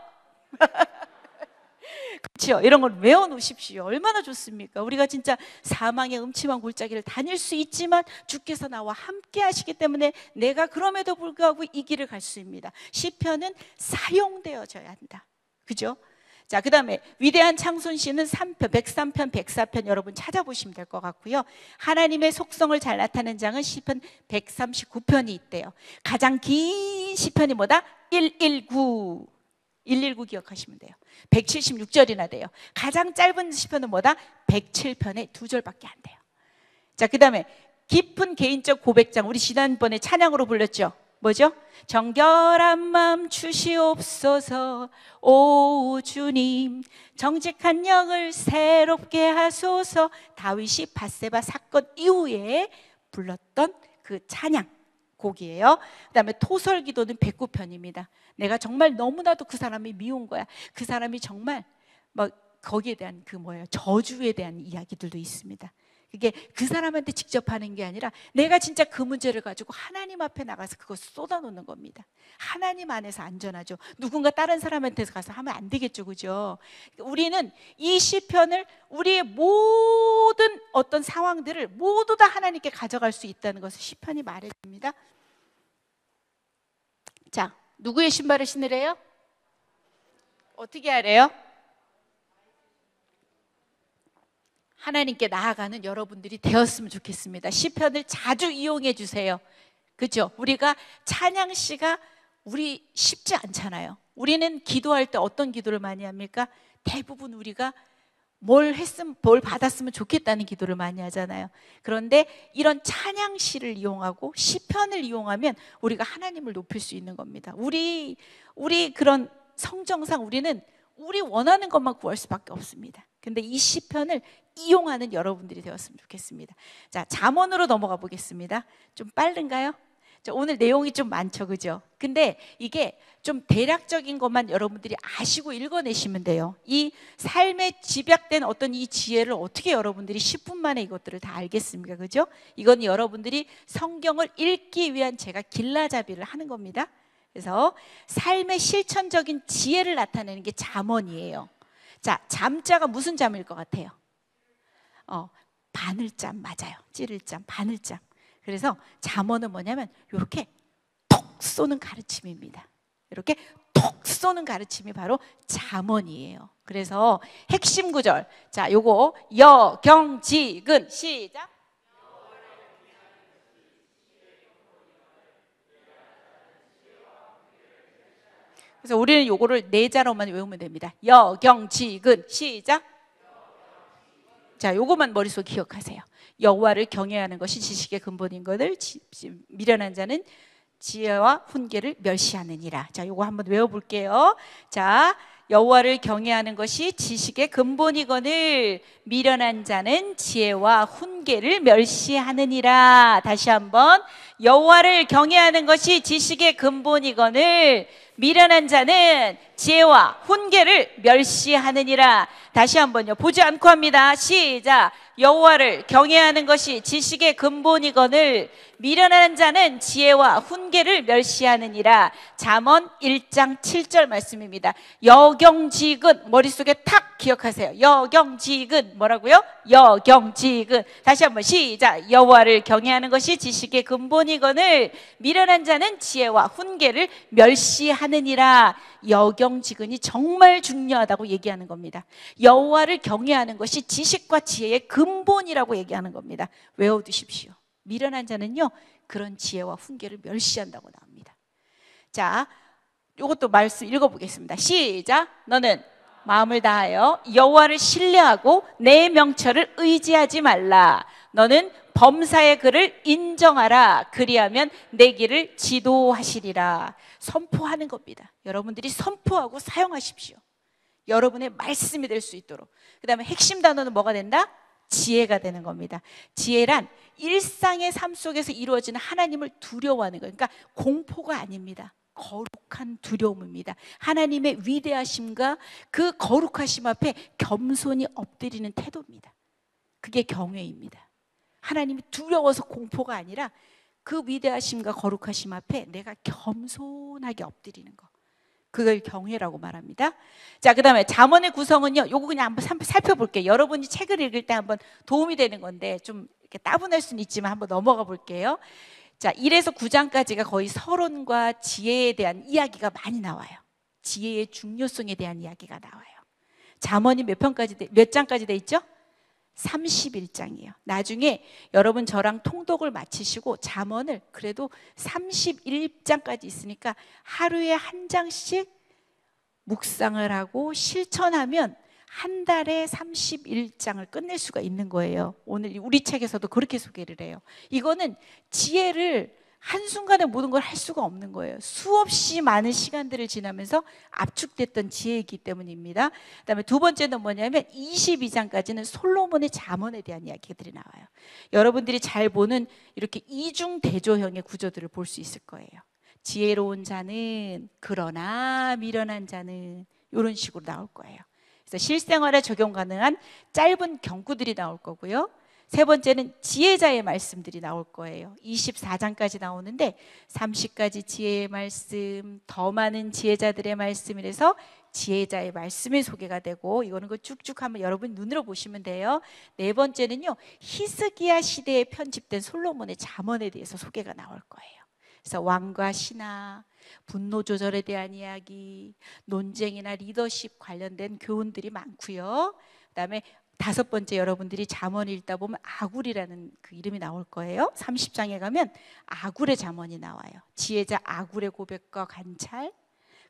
그렇죠? 이런 걸 외워놓으십시오. 얼마나 좋습니까? 우리가 진짜 사망의 음침한 골짜기를 다닐 수 있지만 주께서 나와 함께 하시기 때문에 내가 그럼에도 불구하고 이 길을 갈 수 있습니다. 시편은 사용되어져야 한다. 그죠? 자, 그 다음에 위대한 창손시는 3편, 103편, 104편 여러분 찾아보시면 될 것 같고요. 하나님의 속성을 잘 나타내는 장은 시편 139편이 있대요. 가장 긴 시편이 뭐다? 119 기억하시면 돼요. 176절이나 돼요. 가장 짧은 시편은 뭐다? 107편에 2절밖에 안 돼요. 자, 그 다음에 깊은 개인적 고백장, 우리 지난번에 찬양으로 불렀죠. 뭐죠? 정결한 마음 주시옵소서. 오 주님, 정직한 영을 새롭게 하소서. 다윗이 밧세바 사건 이후에 불렀던 그 찬양 곡이에요. 그 다음에 토설기도는 109편입니다. 내가 정말 너무나도 그 사람이 미운 거야. 그 사람이 정말 막 거기에 대한 그 저주에 대한 이야기들도 있습니다. 그게 그 사람한테 직접 하는 게 아니라 내가 진짜 그 문제를 가지고 하나님 앞에 나가서 그것을 쏟아놓는 겁니다. 하나님 안에서 안전하죠. 누군가 다른 사람한테 가서 하면 안 되겠죠. 그죠? 우리는 이 시편을 우리의 모든 어떤 상황들을 모두 다 하나님께 가져갈 수 있다는 것을 시편이 말해줍니다. 자, 누구의 신발을 신으래요? 어떻게 하래요? 하나님께 나아가는 여러분들이 되었으면 좋겠습니다. 시편을 자주 이용해 주세요. 그렇죠? 우리가 찬양시가 우리 쉽지 않잖아요. 우리는 기도할 때 어떤 기도를 많이 합니까? 대부분 우리가 뭘 받았으면 좋겠다는 기도를 많이 하잖아요. 그런데 이런 찬양시를 이용하고 시편을 이용하면 우리가 하나님을 높일 수 있는 겁니다. 우리 그런 성정상 우리는 우리 원하는 것만 구할 수밖에 없습니다. 근데 이 시편을 이용하는 여러분들이 되었으면 좋겠습니다. 자, 잠언으로 넘어가 보겠습니다. 좀 빠른가요? 자, 오늘 내용이 좀 많죠, 그죠? 근데 이게 좀 대략적인 것만 여러분들이 아시고 읽어내시면 돼요. 이 삶에 집약된 어떤 이 지혜를 어떻게 여러분들이 10분 만에 이것들을 다 알겠습니까? 그죠? 이건 여러분들이 성경을 읽기 위한 제가 길라잡이를 하는 겁니다. 그래서 삶의 실천적인 지혜를 나타내는 게 잠언이에요. 자, 잠자가 무슨 잠일 것 같아요? 바늘잠 맞아요. 찌를잠, 바늘잠. 그래서 잠언은 뭐냐면 이렇게 톡 쏘는 가르침입니다. 이렇게 톡 쏘는 가르침이 바로 잠언이에요. 그래서 핵심 구절. 자, 요거 여경지근 시작. 그래서 우리는 요거를 네 자로만 외우면 됩니다. 여경지근 시작. 자, 요거만 머릿속에 기억하세요. 여호와를 경외하는 것이 지식의 근본인 것을 미련한 자는 지혜와 훈계를 멸시하느니라. 자, 요거 한번 외워볼게요. 자, 여호와를 경외하는 것이 지식의 근본이거늘 미련한 자는 지혜와 훈계를 멸시하느니라. 다시 한번, 여호와를 경외하는 것이 지식의 근본이거늘 미련한 자는 지혜와 훈계를 멸시하느니라. 다시 한번요, 보지 않고 합니다. 시작. 여호와를 경외하는 것이 지식의 근본이거늘 미련한 자는 지혜와 훈계를 멸시하느니라. 잠언 1장 7절 말씀입니다. 여경지근, 머릿속에 탁 기억하세요. 여경지근, 뭐라고요? 여경지근. 다시 한번 시작. 여호와를 경외하는 것이 지식의 근본이거늘 미련한 자는 지혜와 훈계를 멸시하느니라. 여경지근이 정말 중요하다고 얘기하는 겁니다. 여호와를 경외하는 것이 지식과 지혜의 근본이라고 얘기하는 겁니다. 외워두십시오. 미련한 자는요, 그런 지혜와 훈계를 멸시한다고 나옵니다. 자, 이것도 말씀 읽어보겠습니다. 시작. 너는 마음을 다하여 여호와를 신뢰하고 내 명철을 의지하지 말라. 너는 범사의 글을 인정하라. 그리하면 내 길을 지도하시리라. 선포하는 겁니다. 여러분들이 선포하고 사용하십시오. 여러분의 말씀이 될 수 있도록. 그 다음에 핵심 단어는 뭐가 된다? 지혜가 되는 겁니다. 지혜란 일상의 삶 속에서 이루어지는 하나님을 두려워하는 거예요. 그러니까 공포가 아닙니다. 거룩한 두려움입니다. 하나님의 위대하심과 그 거룩하심 앞에 겸손히 엎드리는 태도입니다. 그게 경외입니다. 하나님이 두려워서 공포가 아니라 그 위대하심과 거룩하심 앞에 내가 겸손하게 엎드리는 거, 그걸 경외라고 말합니다. 자, 그 다음에 잠언의 구성은요, 요거 그냥 한번 살펴볼게요. 여러분이 책을 읽을 때 한번 도움이 되는 건데 좀 이렇게 따분할 수는 있지만 한번 넘어가 볼게요. 자, 1에서 9장까지가 거의 서론과 지혜에 대한 이야기가 많이 나와요. 지혜의 중요성에 대한 이야기가 나와요. 잠언이 몇 장까지 돼 있죠? 31장이에요. 나중에 여러분 저랑 통독을 마치시고 잠언을 그래도 31장까지 있으니까 하루에 한 장씩 묵상을 하고 실천하면 한 달에 31장을 끝낼 수가 있는 거예요. 오늘 우리 책에서도 그렇게 소개를 해요. 이거는 지혜를 한순간에 모든 걸 할 수가 없는 거예요. 수없이 많은 시간들을 지나면서 압축됐던 지혜이기 때문입니다. 그다음에 두 번째는 뭐냐면 22장까지는 솔로몬의 잠언에 대한 이야기들이 나와요. 여러분들이 잘 보는 이렇게 이중대조형의 구조들을 볼 수 있을 거예요. 지혜로운 자는 그러나 미련한 자는 이런 식으로 나올 거예요. 그래서 실생활에 적용 가능한 짧은 경구들이 나올 거고요. 세 번째는 지혜자의 말씀들이 나올 거예요. 24장까지 나오는데 30가지 지혜의 말씀, 더 많은 지혜자들의 말씀이라서 지혜자의 말씀이 소개가 되고, 이거는 그 쭉쭉 한번 여러분 눈으로 보시면 돼요. 네 번째는요, 히스기야 시대에 편집된 솔로몬의 잠언에 대해서 소개가 나올 거예요. 그래서 왕과 신하, 분노 조절에 대한 이야기, 논쟁이나 리더십 관련된 교훈들이 많고요. 그다음에 다섯 번째, 여러분들이 잠언을 읽다 보면 아굴이라는 그 이름이 나올 거예요. 30장에 가면 아굴의 잠언이 나와요. 지혜자 아굴의 고백과 관찰.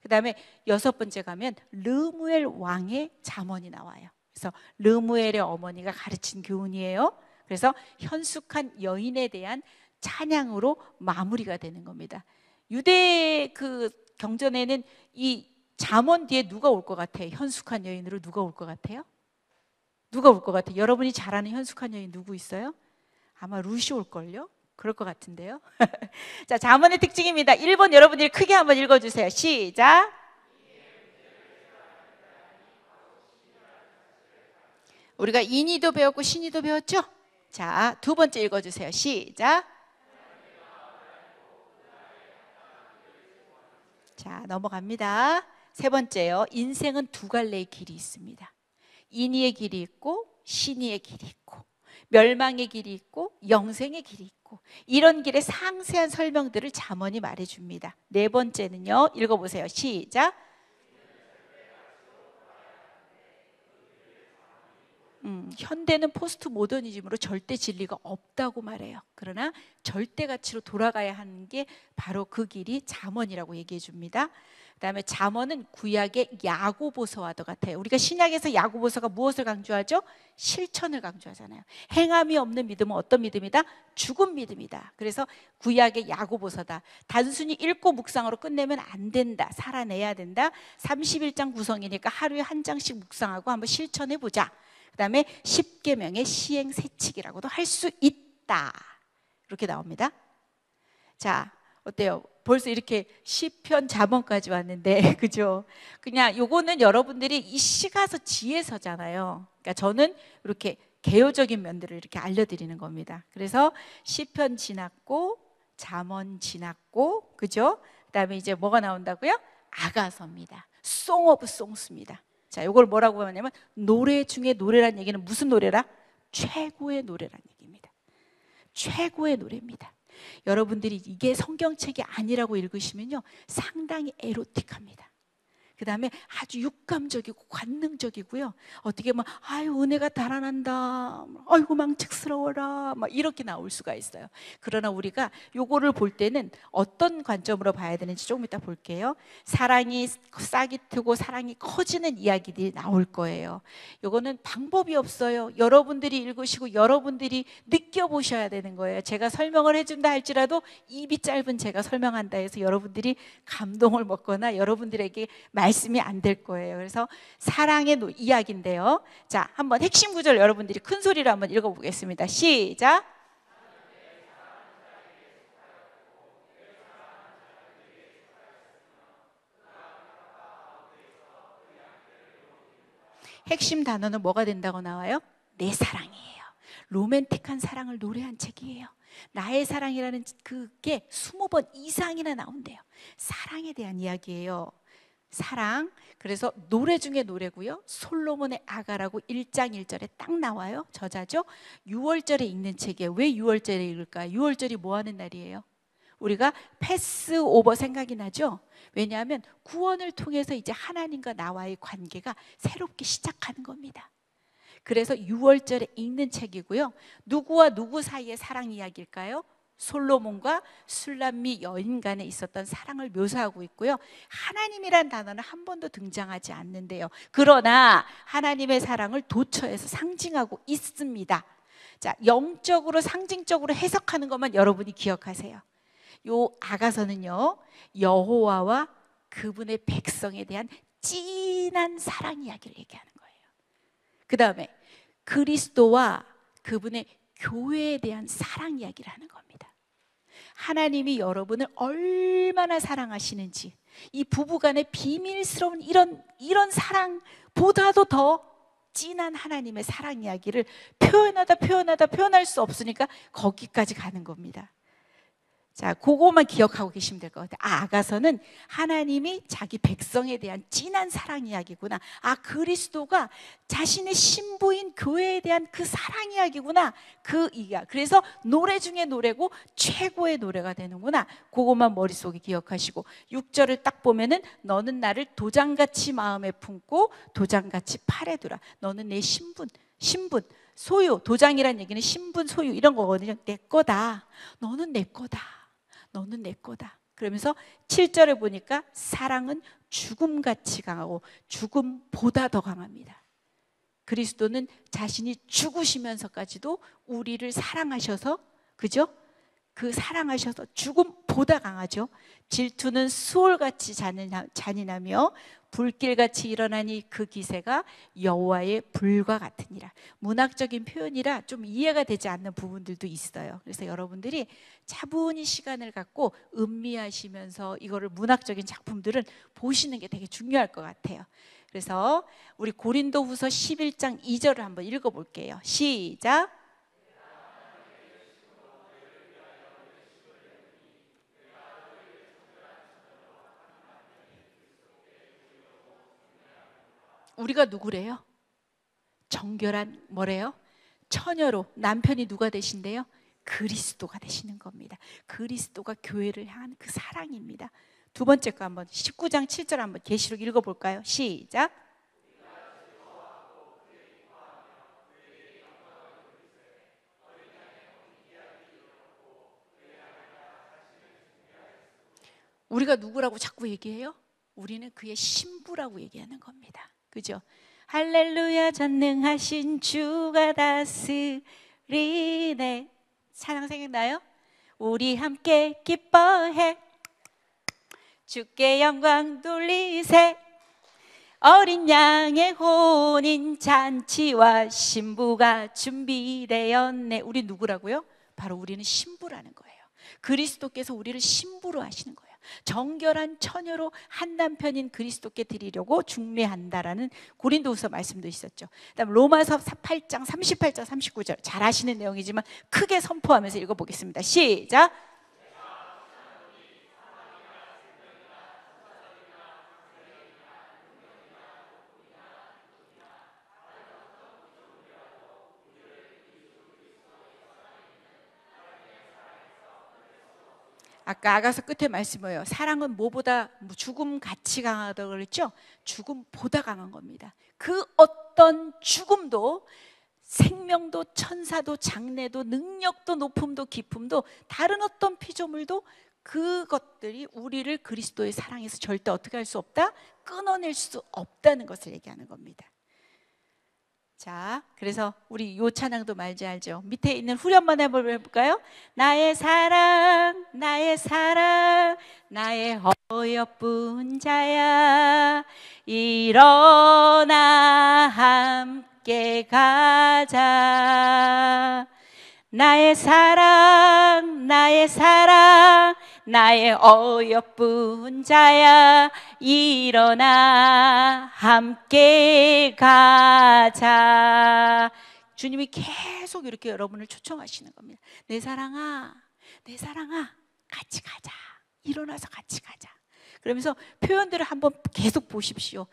그 다음에 여섯 번째 가면 르무엘 왕의 잠언이 나와요. 그래서 르무엘의 어머니가 가르친 교훈이에요. 그래서 현숙한 여인에 대한 찬양으로 마무리가 되는 겁니다. 유대 그 경전에는 이 잠언 뒤에 누가 올 것 같아요? 현숙한 여인으로 누가 올 것 같아요? 누가 올 것 같아요? 여러분이 잘 아는 현숙한 여인 누구 있어요? 아마 루시 올걸요? 그럴 것 같은데요. 자, 잠언의 특징입니다. 1번 여러분들이 크게 한번 읽어주세요. 시작. 우리가 인이도 배웠고 신이도 배웠죠? 자, 두 번째 읽어주세요. 시작. 자, 넘어갑니다. 세 번째요. 인생은 두 갈래의 길이 있습니다. 인의의 길이 있고 신의의 길이 있고 멸망의 길이 있고 영생의 길이 있고, 이런 길의 상세한 설명들을 잠언이 말해줍니다. 네 번째는요, 읽어보세요. 시작. 현대는 포스트 모더니즘으로 절대 진리가 없다고 말해요. 그러나 절대 가치로 돌아가야 하는 게 바로 그 길이 잠언이라고 얘기해 줍니다. 그다음에 잠언은 구약의 야고보서와도 같아요. 우리가 신약에서 야고보서가 무엇을 강조하죠? 실천을 강조하잖아요. 행함이 없는 믿음은 어떤 믿음이다? 죽은 믿음이다. 그래서 구약의 야고보서다. 단순히 읽고 묵상으로 끝내면 안 된다. 살아내야 된다. 31장 구성이니까 하루에 한 장씩 묵상하고 한번 실천해 보자. 그다음에 10계명의 시행 세칙이라고도 할 수 있다. 이렇게 나옵니다. 자, 어때요? 벌써 이렇게 시편 잠언까지 왔는데 그죠? 그냥 요거는 여러분들이 이 시가서 지혜서잖아요. 그러니까 저는 이렇게 개요적인 면들을 이렇게 알려드리는 겁니다. 그래서 시편 지났고 잠언 지났고 그죠? 그다음에 이제 뭐가 나온다고요? 아가서입니다. Song of Songs입니다. 자, 요걸 뭐라고 하냐면 노래 중에 노래란 얘기는 무슨 노래라? 최고의 노래란 얘기입니다. 최고의 노래입니다. 여러분들이 이게 성경책이 아니라고 읽으시면요 상당히 에로틱합니다. 그 다음에 아주 육감적이고 관능적이고요. 어떻게 보면 아유 은혜가 달아난다, 아이고 망측스러워라 막 이렇게 나올 수가 있어요. 그러나 우리가 요거를 볼 때는 어떤 관점으로 봐야 되는지 조금 이따 볼게요. 사랑이 싹이 트고 사랑이 커지는 이야기들이 나올 거예요. 요거는 방법이 없어요. 여러분들이 읽으시고 여러분들이 느껴보셔야 되는 거예요. 제가 설명을 해준다 할지라도 입이 짧은 제가 설명한다 해서 여러분들이 감동을 먹거나 여러분들에게 말씀이 안 될 거예요. 그래서 사랑의 이야기인데요. 자, 한번 핵심 구절 여러분들이 큰 소리로 한번 읽어보겠습니다. 시작. 핵심 단어는 뭐가 된다고 나와요? 내 사랑이에요. 로맨틱한 사랑을 노래한 책이에요. 나의 사랑이라는 그게 20번 이상이나 나온대요. 사랑에 대한 이야기예요. 사랑. 그래서 노래 중에 노래고요. 솔로몬의 아가라고 1장 1절에 딱 나와요. 저자죠. 6월절에 읽는 책이에요. 왜 6월절에 읽을까요? 6월절이 뭐 하는 날이에요? 우리가 패스오버 생각이 나죠? 왜냐하면 구원을 통해서 이제 하나님과 나와의 관계가 새롭게 시작하는 겁니다. 그래서 6월절에 읽는 책이고요. 누구와 누구 사이의 사랑 이야기일까요? 솔로몬과 술람미 여인 간에 있었던 사랑을 묘사하고 있고요. 하나님이란 단어는 한 번도 등장하지 않는데요. 그러나 하나님의 사랑을 도처에서 상징하고 있습니다. 자, 영적으로 상징적으로 해석하는 것만 여러분이 기억하세요. 요 아가서는요 여호와와 그분의 백성에 대한 진한 사랑 이야기를 얘기하는 거예요. 그 다음에 그리스도와 그분의 교회에 대한 사랑 이야기를 하는 겁니다. 하나님이 여러분을 얼마나 사랑하시는지, 이 부부간의 비밀스러운 이런 사랑보다도 더 진한 하나님의 사랑 이야기를 표현할 수 없으니까 거기까지 가는 겁니다. 자, 그거만 기억하고 계시면 될 것 같아요. 아가서는 하나님이 자기 백성에 대한 진한 사랑 이야기구나. 그리스도가 자신의 신부인 교회에 대한 그 사랑 이야기구나. 그래서 노래 중에 노래고 최고의 노래가 되는구나. 그것만 머릿속에 기억하시고 6절을 딱 보면은 너는 나를 도장같이 마음에 품고 도장같이 팔에 두라. 너는 내 신분, 소유, 도장이란 얘기는 신분, 소유 이런 거거든요. 내 거다. 너는 내 거다. 너는 내 거다. 그러면서 7절에 보니까 사랑은 죽음같이 강하고 죽음보다 더 강합니다. 그리스도는 자신이 죽으시면서까지도 우리를 사랑하셔서, 그죠? 그 사랑하셔서 죽음보다 강하죠. 질투는 수월같이 잔인하며 불길같이 일어나니 그 기세가 여호와의 불과 같으니라. 문학적인 표현이라 좀 이해가 되지 않는 부분들도 있어요. 그래서 여러분들이 차분히 시간을 갖고 음미하시면서 이거를 문학적인 작품들을 보시는 게 되게 중요할 것 같아요. 그래서 우리 고린도후서 11장 2절을 한번 읽어볼게요. 시작. 우리가 누구래요? 정결한 뭐래요? 처녀로 남편이 누가 되신대요? 그리스도가 되시는 겁니다. 그리스도가 교회를 향한 그 사랑입니다. 두 번째 거 한번 19장 7절 한번 계시록 읽어볼까요? 시작. 우리가 누구라고 자꾸 얘기해요? 우리는 그의 신부라고 얘기하는 겁니다. 그죠? 할렐루야 전능하신 주가 다스리네. 찬양 생각나요? 우리 함께 기뻐해 주께 영광 돌리세. 어린 양의 혼인 잔치와 신부가 준비되었네. 우리 누구라고요? 바로 우리는 신부라는 거예요. 그리스도께서 우리를 신부로 하시는 거예요. 정결한 처녀로 한 남편인 그리스도께 드리려고 중매한다라는 고린도후서 말씀도 있었죠. 그다음 로마서 8장 38절 39절 잘 아시는 내용이지만 크게 선포하면서 읽어보겠습니다. 시작. 아까 아가서 끝에 말씀 뭐예요? 사랑은 뭐보다 죽음 같이 강하다고 그랬죠? 죽음보다 강한 겁니다. 그 어떤 죽음도 생명도 천사도 장래도 능력도 높음도 기쁨도 다른 어떤 피조물도 그것들이 우리를 그리스도의 사랑에서 절대 어떻게 할 수 없다? 끊어낼 수 없다는 것을 얘기하는 겁니다. 자, 그래서 우리 요 찬양도 말지 알죠? 밑에 있는 후렴만 해볼까요? 나의 사랑, 나의 사랑, 나의 어여쁜 자야, 일어나 함께 가자. 나의 사랑, 나의 사랑, 나의 어여쁜 자야, 일어나 함께 가자. 주님이 계속 이렇게 여러분을 초청하시는 겁니다. 내 사랑아, 내 사랑아, 같이 가자. 일어나서 같이 가자. 그러면서 표현들을 한번 계속 보십시오.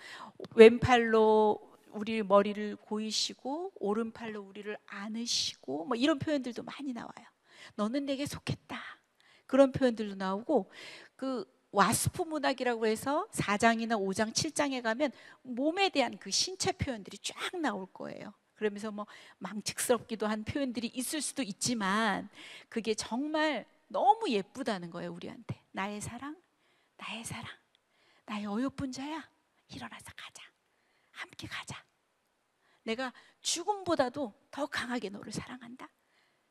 왼팔로 우리 머리를 고이시고 오른팔로 우리를 안으시고 뭐 이런 표현들도 많이 나와요. 너는 내게 속했다. 그런 표현들도 나오고, 그 와스프 문학이라고 해서 4장이나 5장, 7장에 가면 몸에 대한 그 신체 표현들이 쫙 나올 거예요. 그러면서 뭐 망측스럽기도 한 표현들이 있을 수도 있지만 그게 정말 너무 예쁘다는 거예요. 우리한테 나의 사랑, 나의 사랑, 나의 어여쁜 자야, 일어나서 가자. 함께 가자. 내가 죽음보다도 더 강하게 너를 사랑한다.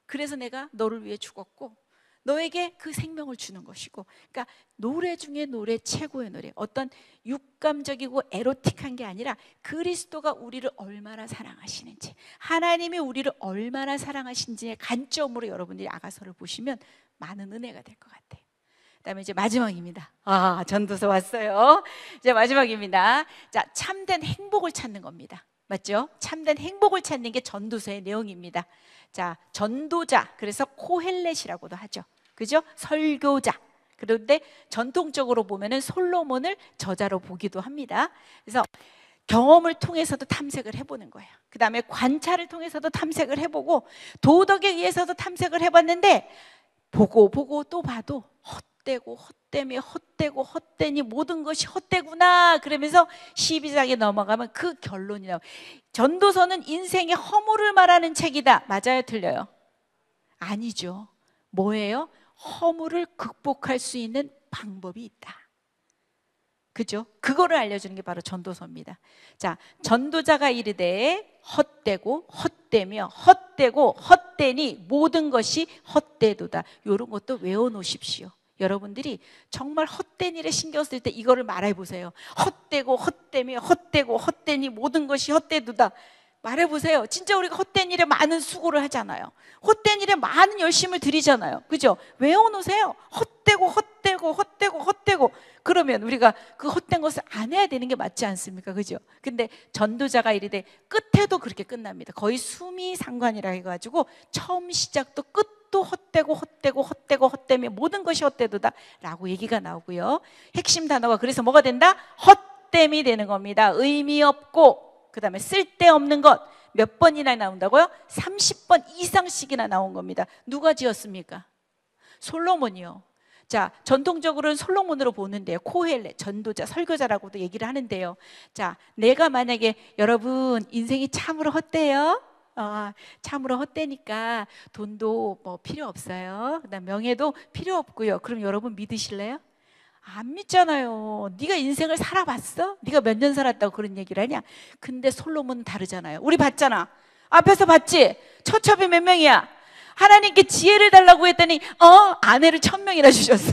그래서 내가 너를 위해 죽었고 너에게 그 생명을 주는 것이고. 그러니까 노래 중에 노래, 최고의 노래. 어떤 육감적이고 에로틱한 게 아니라 그리스도가 우리를 얼마나 사랑하시는지, 하나님이 우리를 얼마나 사랑하신지의 관점으로 여러분들이 아가서를 보시면 많은 은혜가 될 것 같아요. 그다음에 이제 마지막입니다. 전도서 왔어요. 이제 마지막입니다. 자, 참된 행복을 찾는 겁니다. 맞죠? 참된 행복을 찾는 게 전도서의 내용입니다. 자, 전도자, 그래서 코헬렛이라고도 하죠. 그죠? 설교자. 그런데 전통적으로 보면은 솔로몬을 저자로 보기도 합니다. 그래서 경험을 통해서도 탐색을 해보는 거예요. 그 다음에 관찰을 통해서도 탐색을 해보고 도덕에 의해서도 탐색을 해봤는데 보고 또 봐도 헛되고 헛되며 헛되고 헛되니 모든 것이 헛되구나. 그러면서 12장에 넘어가면 그 결론이 나와요. 전도서는 인생의 허물을 말하는 책이다. 맞아요? 틀려요? 아니죠. 뭐예요? 허물을 극복할 수 있는 방법이 있다. 그죠? 그거를 알려주는 게 바로 전도서입니다. 자, 전도자가 이르되 헛되고 헛되며 헛되고 헛되니 모든 것이 헛되도다. 이런 것도 외워놓으십시오. 여러분들이 정말 헛된 일에 신경 쓸 때 이거를 말해보세요. 헛되고 헛되며 헛되고 헛되니 모든 것이 헛되도다. 말해보세요. 진짜 우리가 헛된 일에 많은 수고를 하잖아요. 헛된 일에 많은 열심을 들이잖아요. 그죠? 외워놓으세요. 헛되고 헛되고 헛되고 헛되고. 그러면 우리가 그 헛된 것을 안 해야 되는 게 맞지 않습니까? 그죠? 근데 전도자가 이르되 끝에도 그렇게 끝납니다. 거의 수미상관이라 해가지고 처음 시작도 끝도 헛되고 헛되고 헛되고 헛되며 모든 것이 헛되도다 라고 얘기가 나오고요. 핵심 단어가 그래서 뭐가 된다? 헛됨이 되는 겁니다. 의미 없고, 그 다음에 쓸데없는 것. 몇 번이나 나온다고요? 30번 이상씩이나 나온 겁니다. 누가 지었습니까? 솔로몬이요. 자, 전통적으로는 솔로몬으로 보는데요. 코헬렛, 전도자, 설교자라고도 얘기를 하는데요. 자, 내가 만약에 여러분 인생이 참으로 헛되요? 참으로 헛되니까 돈도 뭐 필요 없어요. 그다음 명예도 필요 없고요. 그럼 여러분 믿으실래요? 안 믿잖아요. 네가 인생을 살아봤어? 네가 몇 년 살았다고 그런 얘기를 하냐? 근데 솔로몬은 다르잖아요. 우리 봤잖아. 앞에서 봤지? 처첩이 몇 명이야? 하나님께 지혜를 달라고 했더니 아내를 1000명이나 주셨어.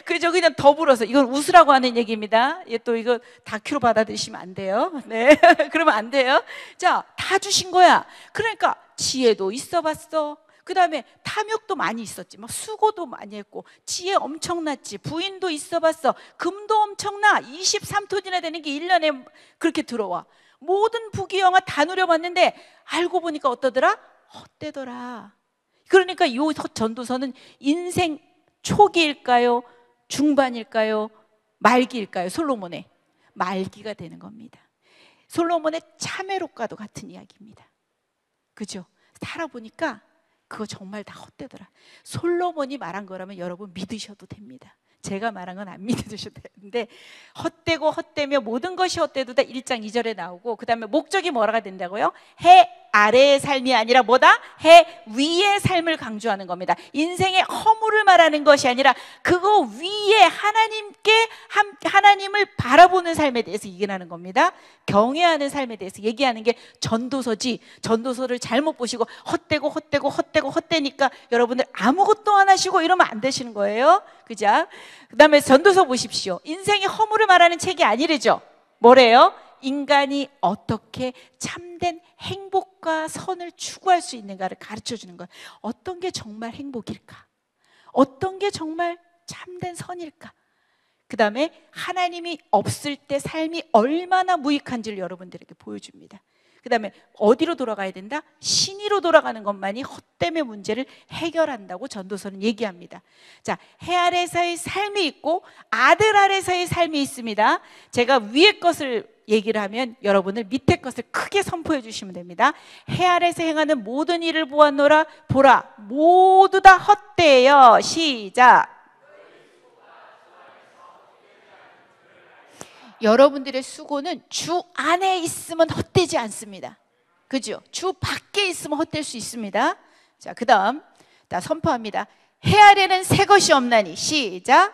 그죠? 그냥 더불어서. 이건 웃으라고 하는 얘기입니다. 또 이거 다큐로 받아들이시면 안 돼요. 네. 그러면 안 돼요. 자, 다 주신 거야. 그러니까 지혜도 있어 봤어. 그 다음에 탐욕도 많이 있었지. 막 수고도 많이 했고, 지혜 엄청났지. 부인도 있어 봤어. 금도 엄청나. 23톤이나 되는 게 1년에 그렇게 들어와. 모든 부귀영화 다 누려봤는데 알고 보니까 어떠더라? 헛되더라. 그러니까 이 전도서는 인생 초기일까요? 중반일까요? 말기일까요? 솔로몬의 말기가 되는 겁니다. 솔로몬의 참회록과도 같은 이야기입니다. 그죠? 살아보니까 그거 정말 다 헛되더라. 솔로몬이 말한 거라면 여러분 믿으셔도 됩니다. 제가 말한 건 안 믿으셔도 되는데, 헛되고 헛되며 모든 것이 헛되도다 1장 2절에 나오고, 그 다음에 목적이 뭐라가 된다고요? 해 아래의 삶이 아니라 뭐다? 해 위의 삶을 강조하는 겁니다. 인생의 허물을 말하는 것이 아니라 그거 위에 하나님을 바라보는 삶에 대해서 얘기하는 겁니다. 경외하는 삶에 대해서 얘기하는 게 전도서지, 전도서를 잘못 보시고 헛되니까 여러분들 아무것도 안 하시고 이러면 안 되시는 거예요. 그죠? 그 다음에 전도서 보십시오. 인생의 허물을 말하는 책이 아니래죠. 뭐래요? 인간이 어떻게 참된 행복과 선을 추구할 수 있는가를 가르쳐주는 거예요. 어떤 게 정말 행복일까? 어떤 게 정말 참된 선일까? 그 다음에 하나님이 없을 때 삶이 얼마나 무익한지를 여러분들에게 보여줍니다. 그 다음에 어디로 돌아가야 된다? 신의로 돌아가는 것만이 헛됨의 문제를 해결한다고 전도서는 얘기합니다. 자, 해 아래서의 삶이 있고 아들 아래서의 삶이 있습니다. 제가 위의 것을 얘기를 하면 여러분들 밑에 것을 크게 선포해 주시면 됩니다. 해 아래서 행하는 모든 일을 보았노라. 보라, 모두 다 헛되어. 시작. 여러분들의 수고는 주 안에 있으면 헛되지 않습니다. 그죠? 주 밖에 있으면 헛될 수 있습니다. 자, 그 다음 선포합니다. 해 아래는 새 것이 없나니. 시작.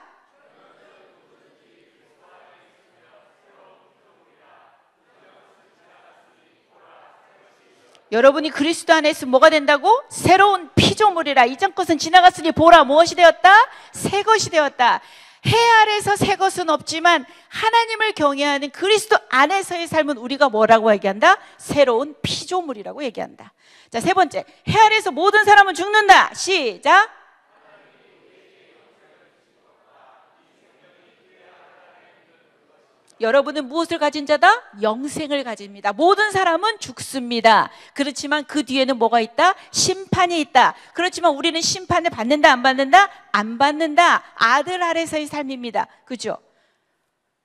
여러분이 그리스도 안에 있으면 뭐가 된다고? 새로운 피조물이라. 이전 것은 지나갔으니 보라, 무엇이 되었다? 새 것이 되었다. 해 아래서 새 것은 없지만 하나님을 경외하는 그리스도 안에서의 삶은 우리가 뭐라고 얘기한다? 새로운 피조물이라고 얘기한다. 자, 세 번째, 해 아래서 모든 사람은 죽는다. 시작. 여러분은 무엇을 가진 자다? 영생을 가집니다. 모든 사람은 죽습니다. 그렇지만 그 뒤에는 뭐가 있다? 심판이 있다. 그렇지만 우리는 심판을 받는다, 안 받는다? 안 받는다. 아들 아래서의 삶입니다. 그죠?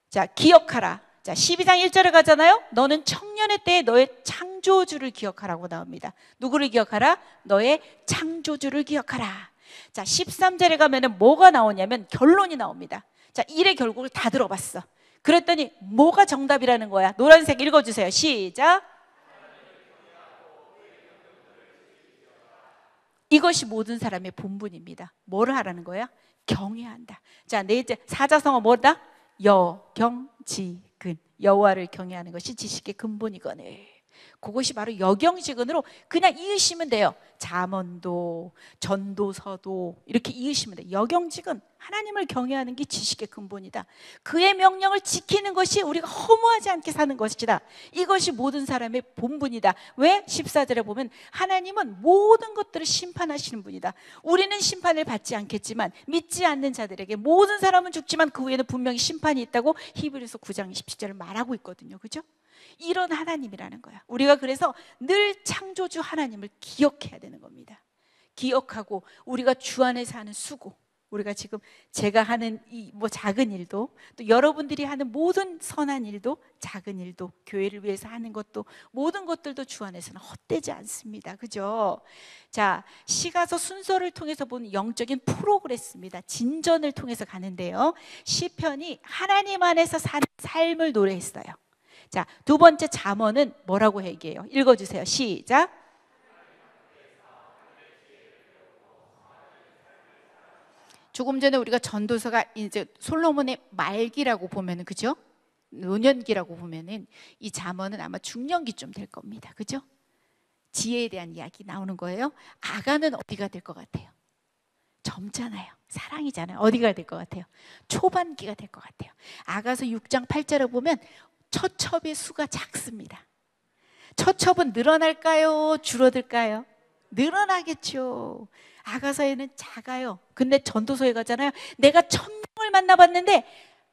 자, 기억하라. 자, 12장 1절에 가잖아요. 너는 청년의 때에 너의 창조주를 기억하라고 나옵니다. 누구를 기억하라? 너의 창조주를 기억하라. 자, 13절에 가면은 뭐가 나오냐면 결론이 나옵니다. 자, 일의 결국을 다 들어봤어. 그랬더니 뭐가 정답이라는 거야? 노란색 읽어주세요. 시작. 이것이 모든 사람의 본분입니다. 뭐를 하라는 거야? 경외한다. 자, 넷째 사자성어 뭐다? 여경지근. 여호와를 경외하는 것이 지식의 근본이거늘. 그것이 바로 여경지근으로 그냥 이으시면 돼요. 잠언도 전도서도 이렇게 이으시면 돼요. 여경지근, 하나님을 경외하는 게 지식의 근본이다. 그의 명령을 지키는 것이 우리가 허무하지 않게 사는 것이다. 이것이 모든 사람의 본분이다. 왜? 14절에 보면 하나님은 모든 것들을 심판하시는 분이다. 우리는 심판을 받지 않겠지만 믿지 않는 자들에게 모든 사람은 죽지만 그 후에는 분명히 심판이 있다고 히브리서 9장 27절을 말하고 있거든요. 그죠? 이런 하나님이라는 거야. 우리가 그래서 늘 창조주 하나님을 기억해야 되는 겁니다. 기억하고 우리가 주 안에서 하는 수고, 우리가 지금 제가 하는 이 뭐 작은 일도, 또 여러분들이 하는 모든 선한 일도, 작은 일도, 교회를 위해서 하는 것도, 모든 것들도 주 안에서는 헛되지 않습니다. 그죠? 자, 시가서 순서를 통해서 보는 영적인 프로그레스입니다. 진전을 통해서 가는데요, 시편이 하나님 안에서 사는 삶을 노래했어요. 자, 두 번째 잠언은 뭐라고 얘기해요? 읽어주세요. 시작. 조금 전에 우리가 전도서가 이제 솔로몬의 말기라고 보면은, 그죠? 노년기라고 보면은 이 잠언은 아마 중년기쯤 될 겁니다. 그죠? 지혜에 대한 이야기 나오는 거예요. 아가는 어디가 될 것 같아요? 젊잖아요. 사랑이잖아요. 어디가 될 것 같아요? 초반기가 될 것 같아요. 아가서 6장 8절을 보면 처첩의 수가 작습니다. 처첩은 늘어날까요? 줄어들까요? 늘어나겠죠. 아가서에는 작아요. 근데 전도서에 가잖아요. 내가 1000명을 만나봤는데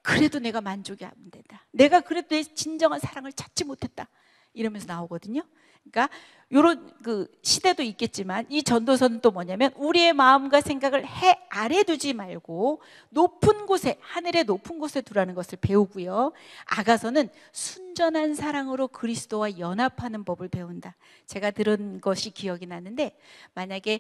그래도 내가 만족이 안 된다. 내가 그래도 내 진정한 사랑을 찾지 못했다. 이러면서 나오거든요. 그러니까 이런 그 시대도 있겠지만 이 전도서는 또 뭐냐면 우리의 마음과 생각을 해 아래 두지 말고 높은 곳에, 하늘의 높은 곳에 두라는 것을 배우고요. 아가서는 순전한 사랑으로 그리스도와 연합하는 법을 배운다. 제가 들은 것이 기억이 나는데, 만약에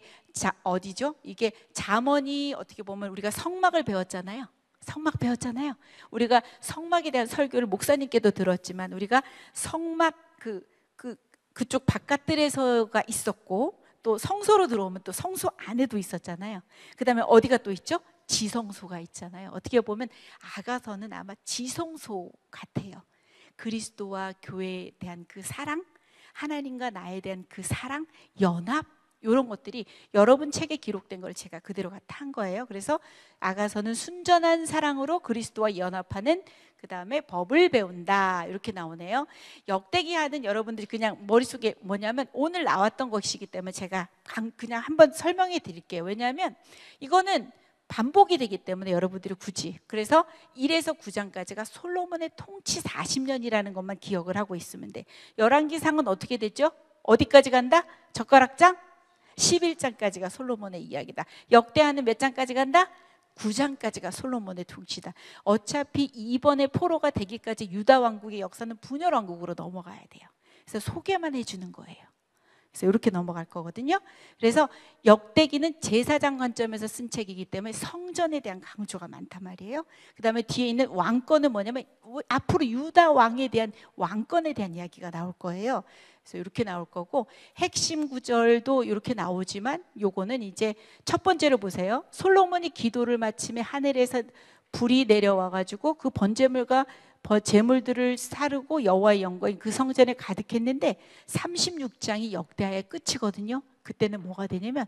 어디죠? 이게 잠언이 어떻게 보면 우리가 성막을 배웠잖아요. 성막 배웠잖아요. 우리가 성막에 대한 설교를 목사님께도 들었지만 우리가 성막 그쪽 바깥들에서가 있었고, 또 성소로 들어오면 또 성소 안에도 있었잖아요. 그 다음에 어디가 또 있죠? 지성소가 있잖아요. 어떻게 보면 아가서는 아마 지성소 같아요. 그리스도와 교회에 대한 그 사랑, 하나님과 나에 대한 그 사랑, 연합, 이런 것들이 여러분 책에 기록된 걸 제가 그대로 갖다 한 거예요. 그래서 아가서는 순전한 사랑으로 그리스도와 연합하는, 그 다음에 법을 배운다, 이렇게 나오네요. 역대기하는 여러분들이 그냥 머릿속에 뭐냐면 오늘 나왔던 것이기 때문에 제가 그냥 한번 설명해 드릴게요. 왜냐하면 이거는 반복이 되기 때문에 여러분들이 굳이. 그래서 1에서 9장까지가 솔로몬의 통치 40년이라는 것만 기억을 하고 있으면 돼. 열왕기상은 어떻게 됐죠? 어디까지 간다? 젓가락장? 11장까지가 솔로몬의 이야기다. 역대하는 몇 장까지 간다? 9장까지가 솔로몬의 통치다. 어차피 이번에 포로가 되기까지 유다 왕국의 역사는 분열 왕국으로 넘어가야 돼요. 그래서 소개만 해주는 거예요. 그래서 이렇게 넘어갈 거거든요. 그래서 역대기는 제사장 관점에서 쓴 책이기 때문에 성전에 대한 강조가 많단 말이에요. 그 다음에 뒤에 있는 왕권은 뭐냐면 앞으로 유다 왕에 대한 왕권에 대한 이야기가 나올 거예요. 그래서 이렇게 나올 거고, 핵심 구절도 이렇게 나오지만 요거는 이제 첫 번째로 보세요. 솔로몬이 기도를 마치며 하늘에서 불이 내려와 가지고 그 번제물과 제물들을 사르고 여호와의 영광이 그 성전에 가득했는데 36장이 역대하의 끝이거든요. 그때는 뭐가 되냐면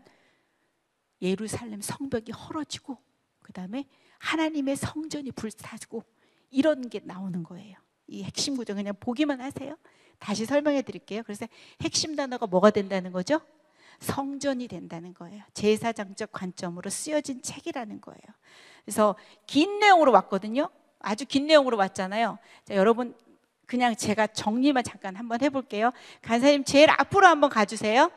예루살렘 성벽이 헐어지고, 그 다음에 하나님의 성전이 불타고, 이런 게 나오는 거예요. 이 핵심 구절 그냥 보기만 하세요. 다시 설명해 드릴게요. 그래서 핵심 단어가 뭐가 된다는 거죠? 성전이 된다는 거예요. 제사장적 관점으로 쓰여진 책이라는 거예요. 그래서 긴 내용으로 왔거든요. 아주 긴 내용으로 왔잖아요. 자, 여러분 그냥 제가 정리만 잠깐 한번 해볼게요. 간사님 제일 앞으로 한번 가주세요.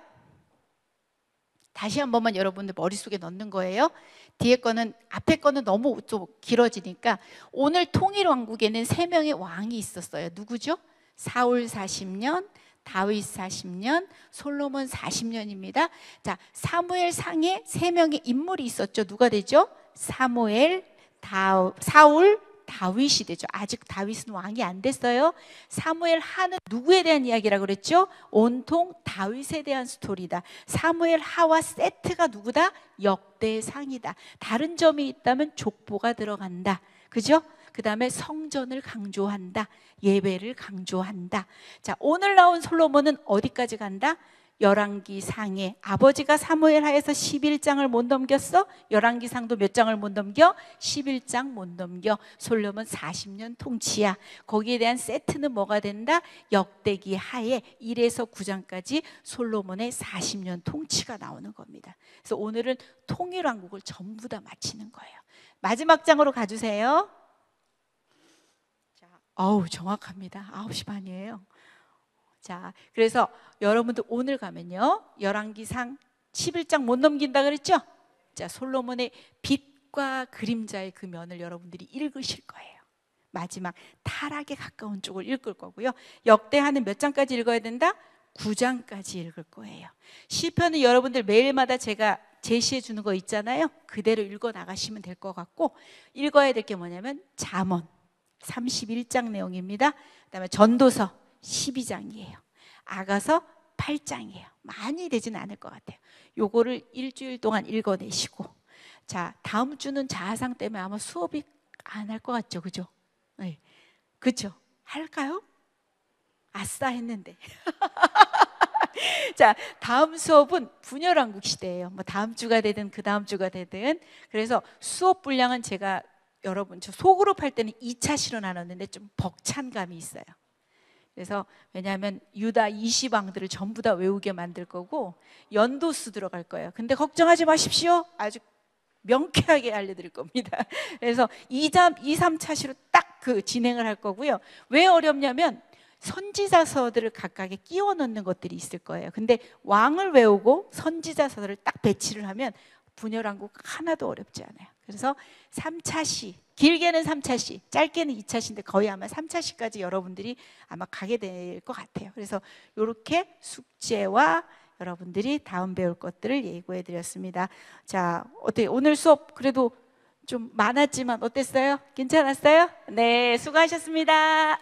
다시 한 번만 여러분들 머릿속에 넣는 거예요. 뒤에 거는, 앞에 거는 너무 좀 길어지니까. 오늘 통일왕국에는 3명의 왕이 있었어요. 누구죠? 사울 40년, 다윗 40년, 솔로몬 40년입니다. 자, 사무엘 상에 3명의 인물이 있었죠. 누가 되죠? 사무엘, 사울, 다윗이 되죠. 아직 다윗은 왕이 안 됐어요. 사무엘 하는 누구에 대한 이야기라고 그랬죠? 온통 다윗에 대한 스토리다. 사무엘 하와 세트가 누구다? 역대상이다. 다른 점이 있다면 족보가 들어간다. 그죠? 그 다음에 성전을 강조한다. 예배를 강조한다. 자, 오늘 나온 솔로몬은 어디까지 간다? 열왕기상에 아버지가 사무엘 하에서 11장을 못 넘겼어? 열왕기상도 몇 장을 못 넘겨? 11장 못 넘겨. 솔로몬 40년 통치야. 거기에 대한 세트는 뭐가 된다? 역대기 하에 1에서 9장까지 솔로몬의 40년 통치가 나오는 겁니다. 그래서 오늘은 통일왕국을 전부 다 마치는 거예요. 마지막 장으로 가주세요. 어우, 정확합니다. 9시 반이에요. 자, 그래서 여러분들 오늘 가면요, 열왕기상 11장 못 넘긴다 그랬죠? 자, 솔로몬의 빛과 그림자의 그 면을 여러분들이 읽으실 거예요. 마지막 타락에 가까운 쪽을 읽을 거고요. 역대하는 몇 장까지 읽어야 된다? 9장까지 읽을 거예요. 시편은 여러분들 매일마다 제가 제시해 주는 거 있잖아요. 그대로 읽어 나가시면 될 것 같고, 읽어야 될 게 뭐냐면 잠언 31장 내용입니다. 그다음에 전도서 12장이에요. 아가서 8장이에요. 많이 되지는 않을 것 같아요. 요거를 일주일 동안 읽어내시고, 자, 다음 주는 자아상 때문에 아마 수업이 안 할 것 같죠, 그죠? 네, 그죠? 할까요? 아싸 했는데. 자, 다음 수업은 분열왕국 시대예요. 뭐 다음 주가 되든 그 다음 주가 되든. 그래서 수업 분량은 제가 여러분 저 소그룹 할 때는 2차시로 나눴는데 좀 벅찬 감이 있어요. 그래서 왜냐하면 유다 20왕들을 전부 다 외우게 만들 거고 연도수 들어갈 거예요. 근데 걱정하지 마십시오. 아주 명쾌하게 알려드릴 겁니다. 그래서 2, 3차시로 딱 그 진행을 할 거고요. 왜 어렵냐면 선지자서들을 각각에 끼워 넣는 것들이 있을 거예요. 근데 왕을 외우고 선지자서들을 딱 배치를 하면 분열왕국 하나도 어렵지 않아요. 그래서 3차시, 길게는 3차시, 짧게는 2차시인데 거의 아마 3차시까지 여러분들이 아마 가게 될 것 같아요. 그래서 이렇게 숙제와 여러분들이 다음 배울 것들을 예고해 드렸습니다. 자, 어떻게 오늘 수업 그래도 좀 많았지만 어땠어요? 괜찮았어요? 네, 수고하셨습니다.